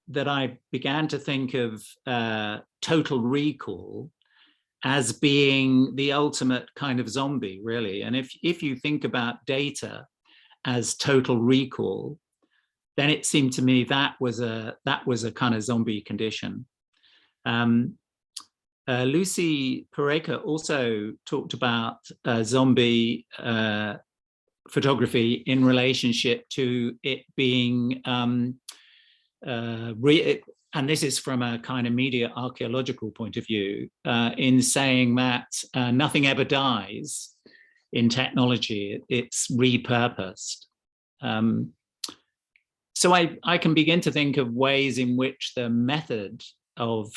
that I began to think of Total Recall as being the ultimate kind of zombie, really. And if you think about data as Total Recall, then it seemed to me that was a kind of zombie condition. Lucy Pareka also talked about zombie photography in relationship to it being, and this is from a kind of media archaeological point of view, in saying that nothing ever dies in technology, it's repurposed. So I can begin to think of ways in which the method of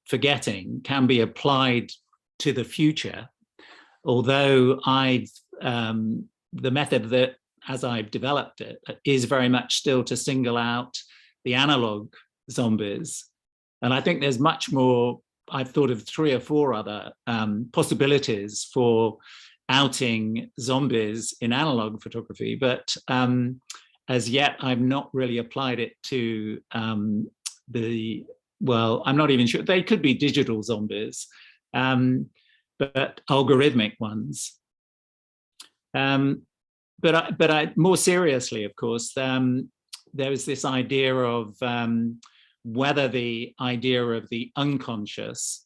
forgetting can be applied to the future, although the method that, as I've developed it, is very much still to single out the analog zombies. And I think there's much more. I've thought of 3 or 4 other possibilities for outing zombies in analog photography, but as yet I've not really applied it to well, I'm not even sure. They could be digital zombies, but algorithmic ones. But more seriously, of course, there was this idea of whether the idea of the unconscious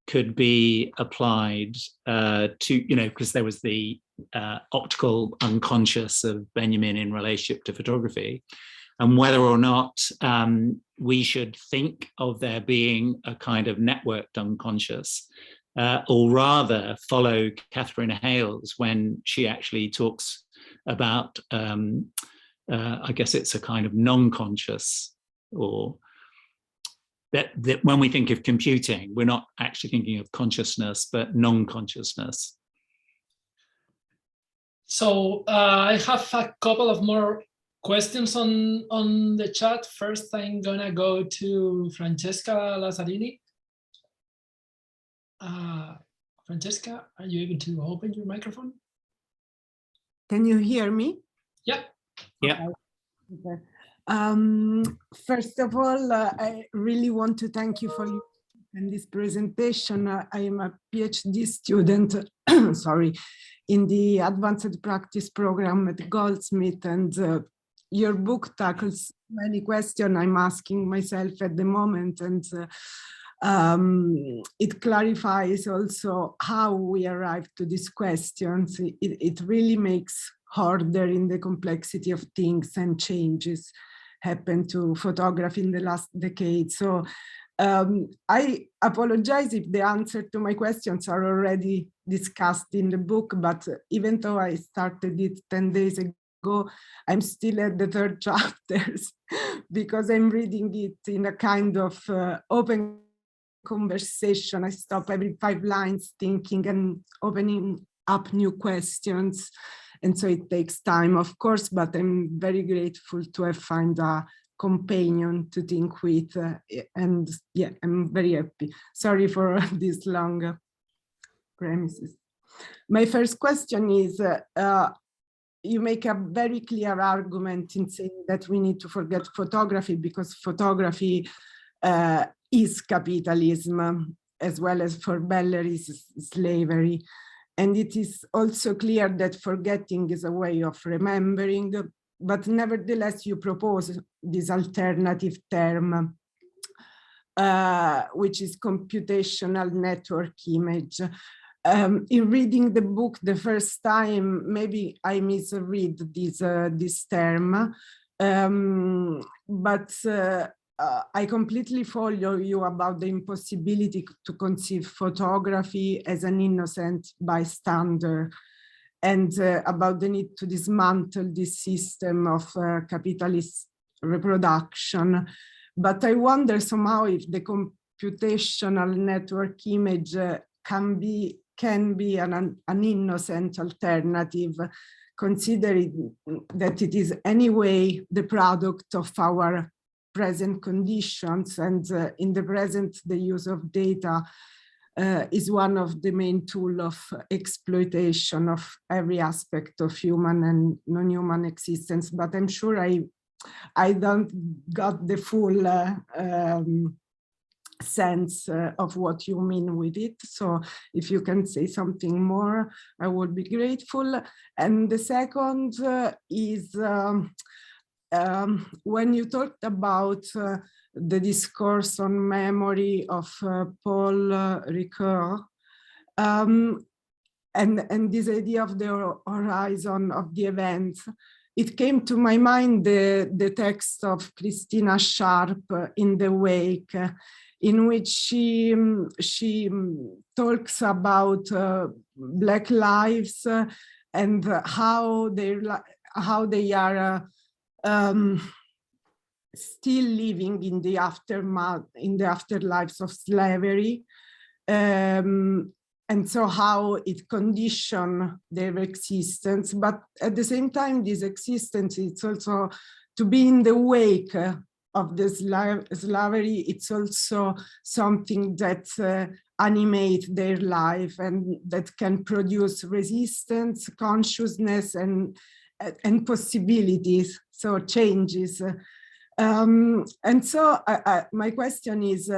could be applied to, because there was the optical unconscious of Benjamin in relationship to photography, and whether or not we should think of there being a kind of networked unconscious, or rather follow Catherine Hales when she actually talks about, I guess it's a kind of non-conscious, or that when we think of computing, we're not actually thinking of consciousness, but non-consciousness. So I have a couple of more questions on the chat. First, I'm gonna go to Francesca Lazzarini. Francesca, are you able to open your microphone? Can you hear me? Yeah. Yeah. Okay. First of all, I really want to thank you for this presentation. I am a PhD student, sorry, in the Advanced Practice program at Goldsmith, and your book tackles many questions I'm asking myself at the moment, and it clarifies also how we arrive to these questions. It really makes order in the complexity of things and changes happen to photography in the last decade. So I apologize if the answer to my questions are already discussed in the book, but even though I started it 10 days ago, I'm still at the 3rd chapters because I'm reading it in a kind of open conversation. I stop every 5 lines thinking and opening up new questions. And so it takes time, of course, but I'm very grateful to have found a companion to think with. And yeah, I'm very happy. Sorry for this long premises. My first question is, you make a very clear argument in saying that we need to forget photography because photography is capitalism, as well as for Beller is slavery. And it is also clear that forgetting is a way of remembering, but nevertheless you propose this alternative term, which is computational network image. In reading the book the first time, maybe I misread this term, but I completely follow you about the impossibility to conceive photography as an innocent bystander, and about the need to dismantle this system of capitalist reproduction. But I wonder somehow if the computational network image can be an innocent alternative, considering that it is anyway the product of our present conditions, and in the present the use of data is one of the main tools of exploitation of every aspect of human and non-human existence. But I'm sure I I don't got the full sense of what you mean with it. So if you can say something more, I would be grateful. And the second is when you talked about the discourse on memory of Paul Ricoeur, and this idea of the horizon of the events, it came to my mind the text of Christina Sharp in The Wake, in which she talks about Black lives and how they are still living in the aftermath, in the afterlives of slavery. And so how it conditioned their existence, but at the same time, this existence, it's also to be in the wake of the slavery. It's also something that animates their life and that can produce resistance, consciousness, and possibilities, so changes. And so my question is,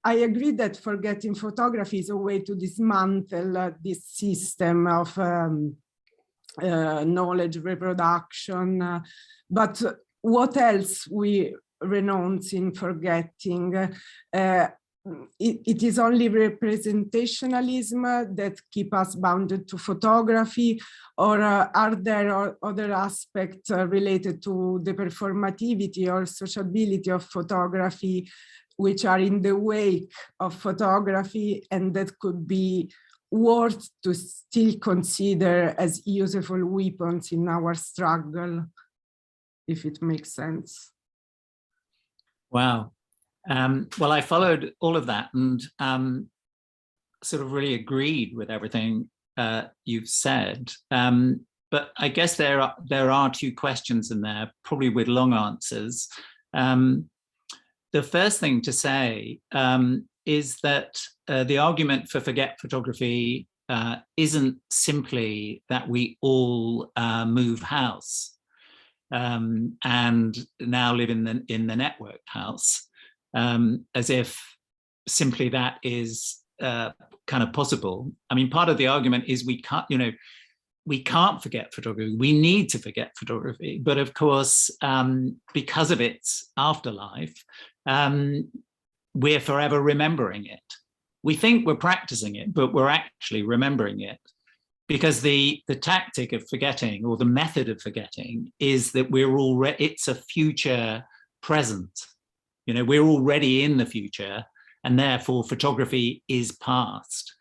I agree that forgetting photography is a way to dismantle this system of knowledge reproduction, but what else we renounce in forgetting? It is only representationalism that keep us bounded to photography, or are there other aspects related to the performativity or sociability of photography which are in the wake of photography and that could be worth to still consider as useful weapons in our struggle, if it makes sense? Wow. Well, I followed all of that and sort of really agreed with everything you've said. But I guess there are two questions in there, probably with long answers. The first thing to say is that the argument for forget photography isn't simply that we all move house and now live in the networked house, as if simply that is kind of possible. I mean, part of the argument is we can't forget photography. We need to forget photography. But of course, because of its afterlife, we're forever remembering it. We think we're practicing it, but we're actually remembering it. Because the tactic of forgetting, or the method of forgetting, is that it's a future present. We're already in the future, and therefore photography is past.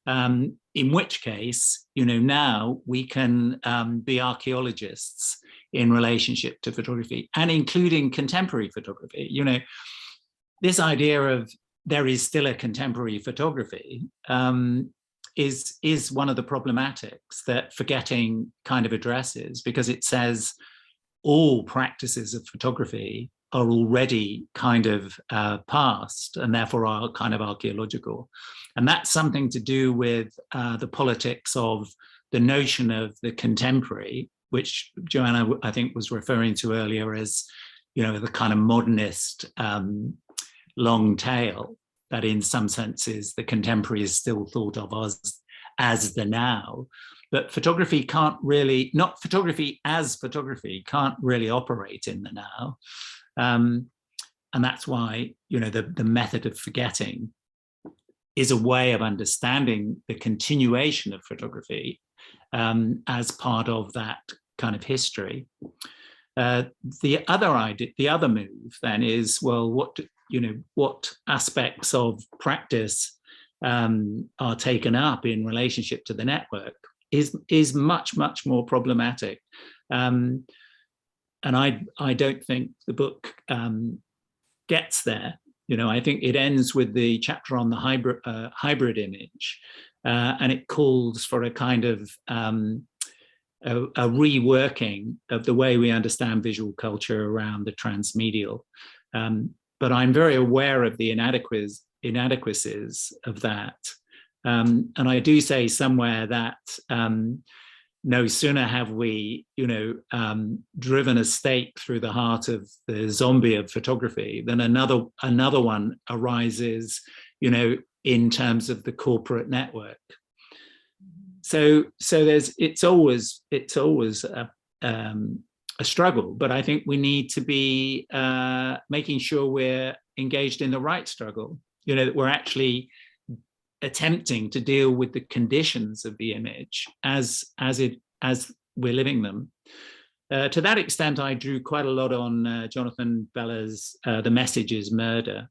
In which case, now we can be archaeologists in relationship to photography, and including contemporary photography. This idea of there is still a contemporary photography is one of the problematics that forgetting kind of addresses, because it says all practices of photography are already kind of past, and therefore are kind of archaeological. And that's something to do with the politics of the notion of the contemporary, which Joanna, I think, was referring to earlier as, the kind of modernist long tail, that in some senses the contemporary is still thought of as the now. But photography can't really, not photography as photography, can't really operate in the now. And that's why, the method of forgetting is a way of understanding the continuation of photography as part of that kind of history. The other move then is, well, what aspects of practice are taken up in relationship to the network is much, much more problematic. And I don't think the book gets there. I think it ends with the chapter on the hybrid image, and it calls for a kind of a reworking of the way we understand visual culture around the transmedial. But I'm very aware of the inadequacies of that. And I do say somewhere that no sooner have we, driven a stake through the heart of the zombie of photography than another one arises, in terms of the corporate network. So it's always a struggle, but I think we need to be making sure we're engaged in the right struggle, that we're actually attempting to deal with the conditions of the image as we're living them. To that extent, I drew quite a lot on Jonathan Bella's The Message is Murder.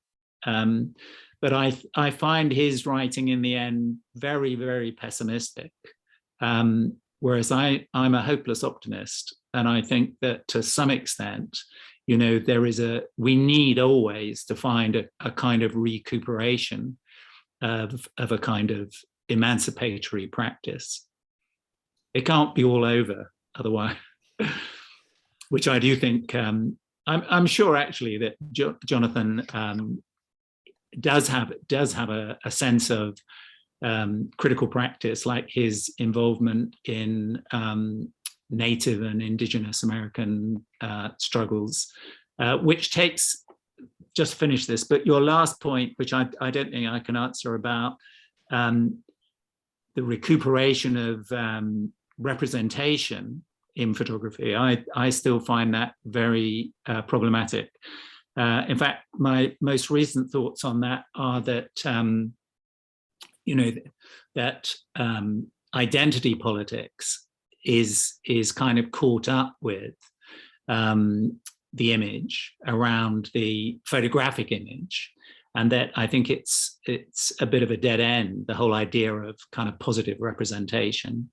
But I find his writing in the end very, very pessimistic. Whereas I'm a hopeless optimist. And I think that to some extent, we need always to find a kind of recuperation of a kind of emancipatory practice. It can't be all over otherwise, which I do think, I'm sure actually that Jonathan does have a sense of critical practice, like his involvement in Native and Indigenous American struggles, which takes, just finish this, but your last point, which I don't think I can answer, about the recuperation of representation in photography. I still find that very problematic. In fact, my most recent thoughts on that are that, that identity politics is kind of caught up with the image around the photographic image, and that I think it's a bit of a dead end, the whole idea of kind of positive representation.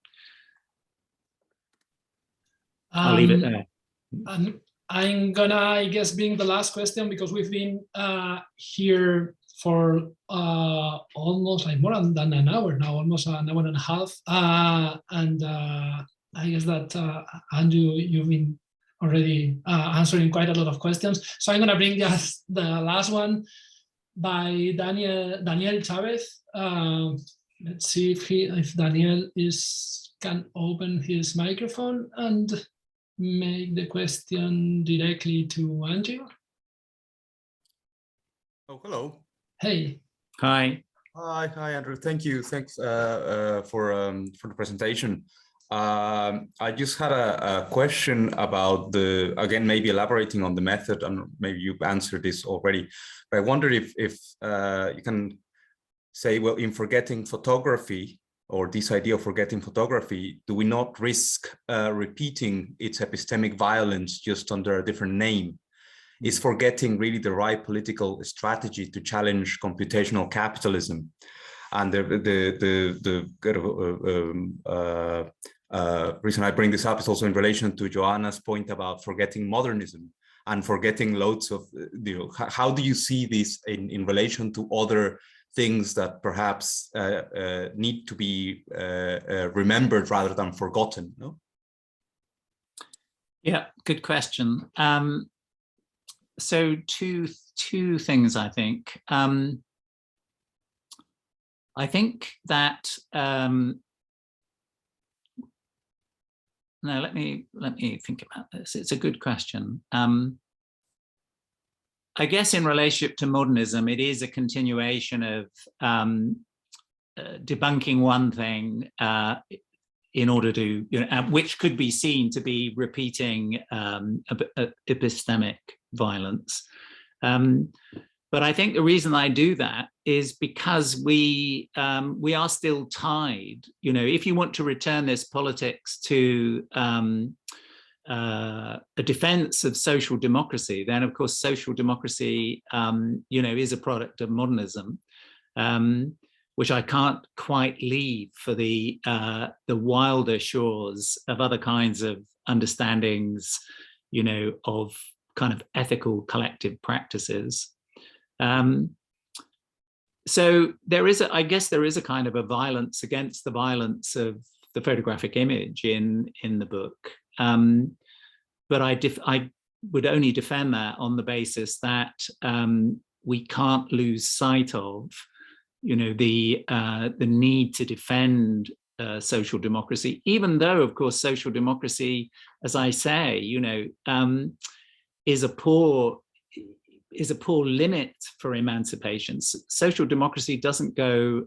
I'll leave it there. I'm gonna, I guess, being the last question, because we've been here for almost like more than an hour now, almost an hour and a half. And I guess that, Andrew, you've been already answering quite a lot of questions. So I'm gonna bring just the last one by Daniel Chavez. Let's see if Daniel can open his microphone and make the question directly to Andrew. Oh, hello. Hey. Hi. Hi, Andrew. Thank you. Thanks for the presentation. I just had a question about again, maybe elaborating on the method, and maybe you've answered this already, but I wondered if you can say, well, in forgetting photography, or this idea of forgetting photography, do we not risk repeating its epistemic violence just under a different name? Is forgetting really the right political strategy to challenge computational capitalism? And the reason I bring this up is also in relation to Joanna's point about forgetting modernism and forgetting loads of, how do you see this in relation to other things that perhaps need to be remembered rather than forgotten? No? Yeah, good question. So two things, I think. I think that no, let me think about this. It's a good question. I guess in relationship to modernism, it is a continuation of debunking one thing in order to, which could be seen to be repeating epistemic violence. But I think the reason I do that is because we are still tied. If you want to return this politics to a defense of social democracy, then of course social democracy, is a product of modernism, which I can't quite leave for the wilder shores of other kinds of understandings, of kind of ethical collective practices. So I guess there is a kind of a violence against the violence of the photographic image in the book. But I would only defend that on the basis that we can't lose sight of, the need to defend social democracy, even though, of course, social democracy, as I say, is a poor limit for emancipation. Social democracy doesn't go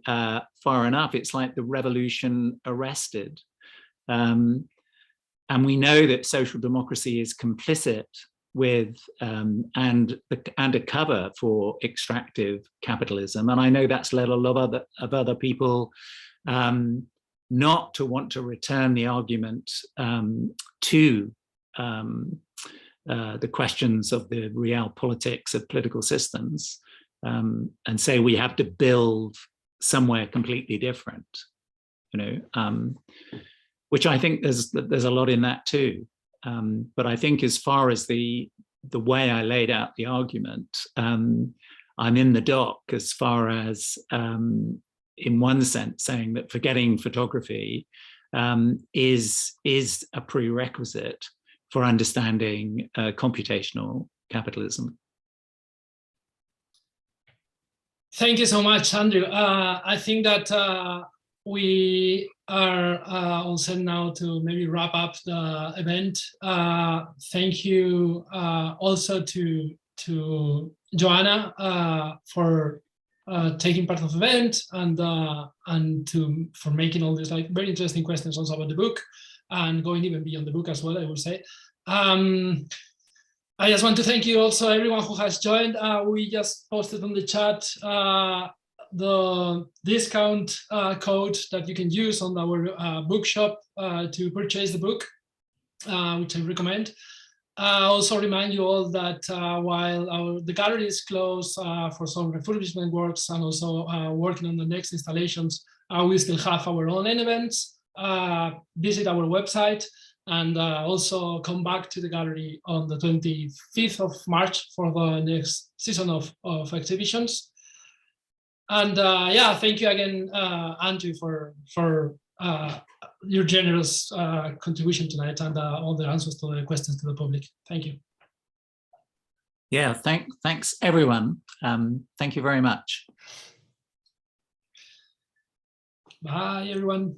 far enough. It's like the revolution arrested. And we know that social democracy is complicit with and a cover for extractive capitalism. And I know that's led a lot of other people not to want to return the argument to the questions of the real politics of political systems, and say we have to build somewhere completely different, which I think there's a lot in that too. But I think as far as the way I laid out the argument, I'm in the dock as far as, in one sense, saying that forgetting photography is a prerequisite for understanding computational capitalism. Thank you so much, Andrew. I think that we are all set now to maybe wrap up the event. Thank you also to Joanna for taking part of the event and for making all these very interesting questions also about the book and going even beyond the book as well, I would say. I just want to thank you also everyone who has joined. We just posted on the chat the discount code that you can use on our bookshop to purchase the book, which I recommend. I also remind you all that while the gallery is closed for some refurbishment works and also working on the next installations, we still have our online events. Visit our website and also come back to the gallery on the 25th of March for the next season of exhibitions. And yeah, thank you again, Andrew, for your generous contribution tonight and all the answers to the questions to the public. Thank you. Yeah, thanks everyone. Thank you very much. Bye, everyone.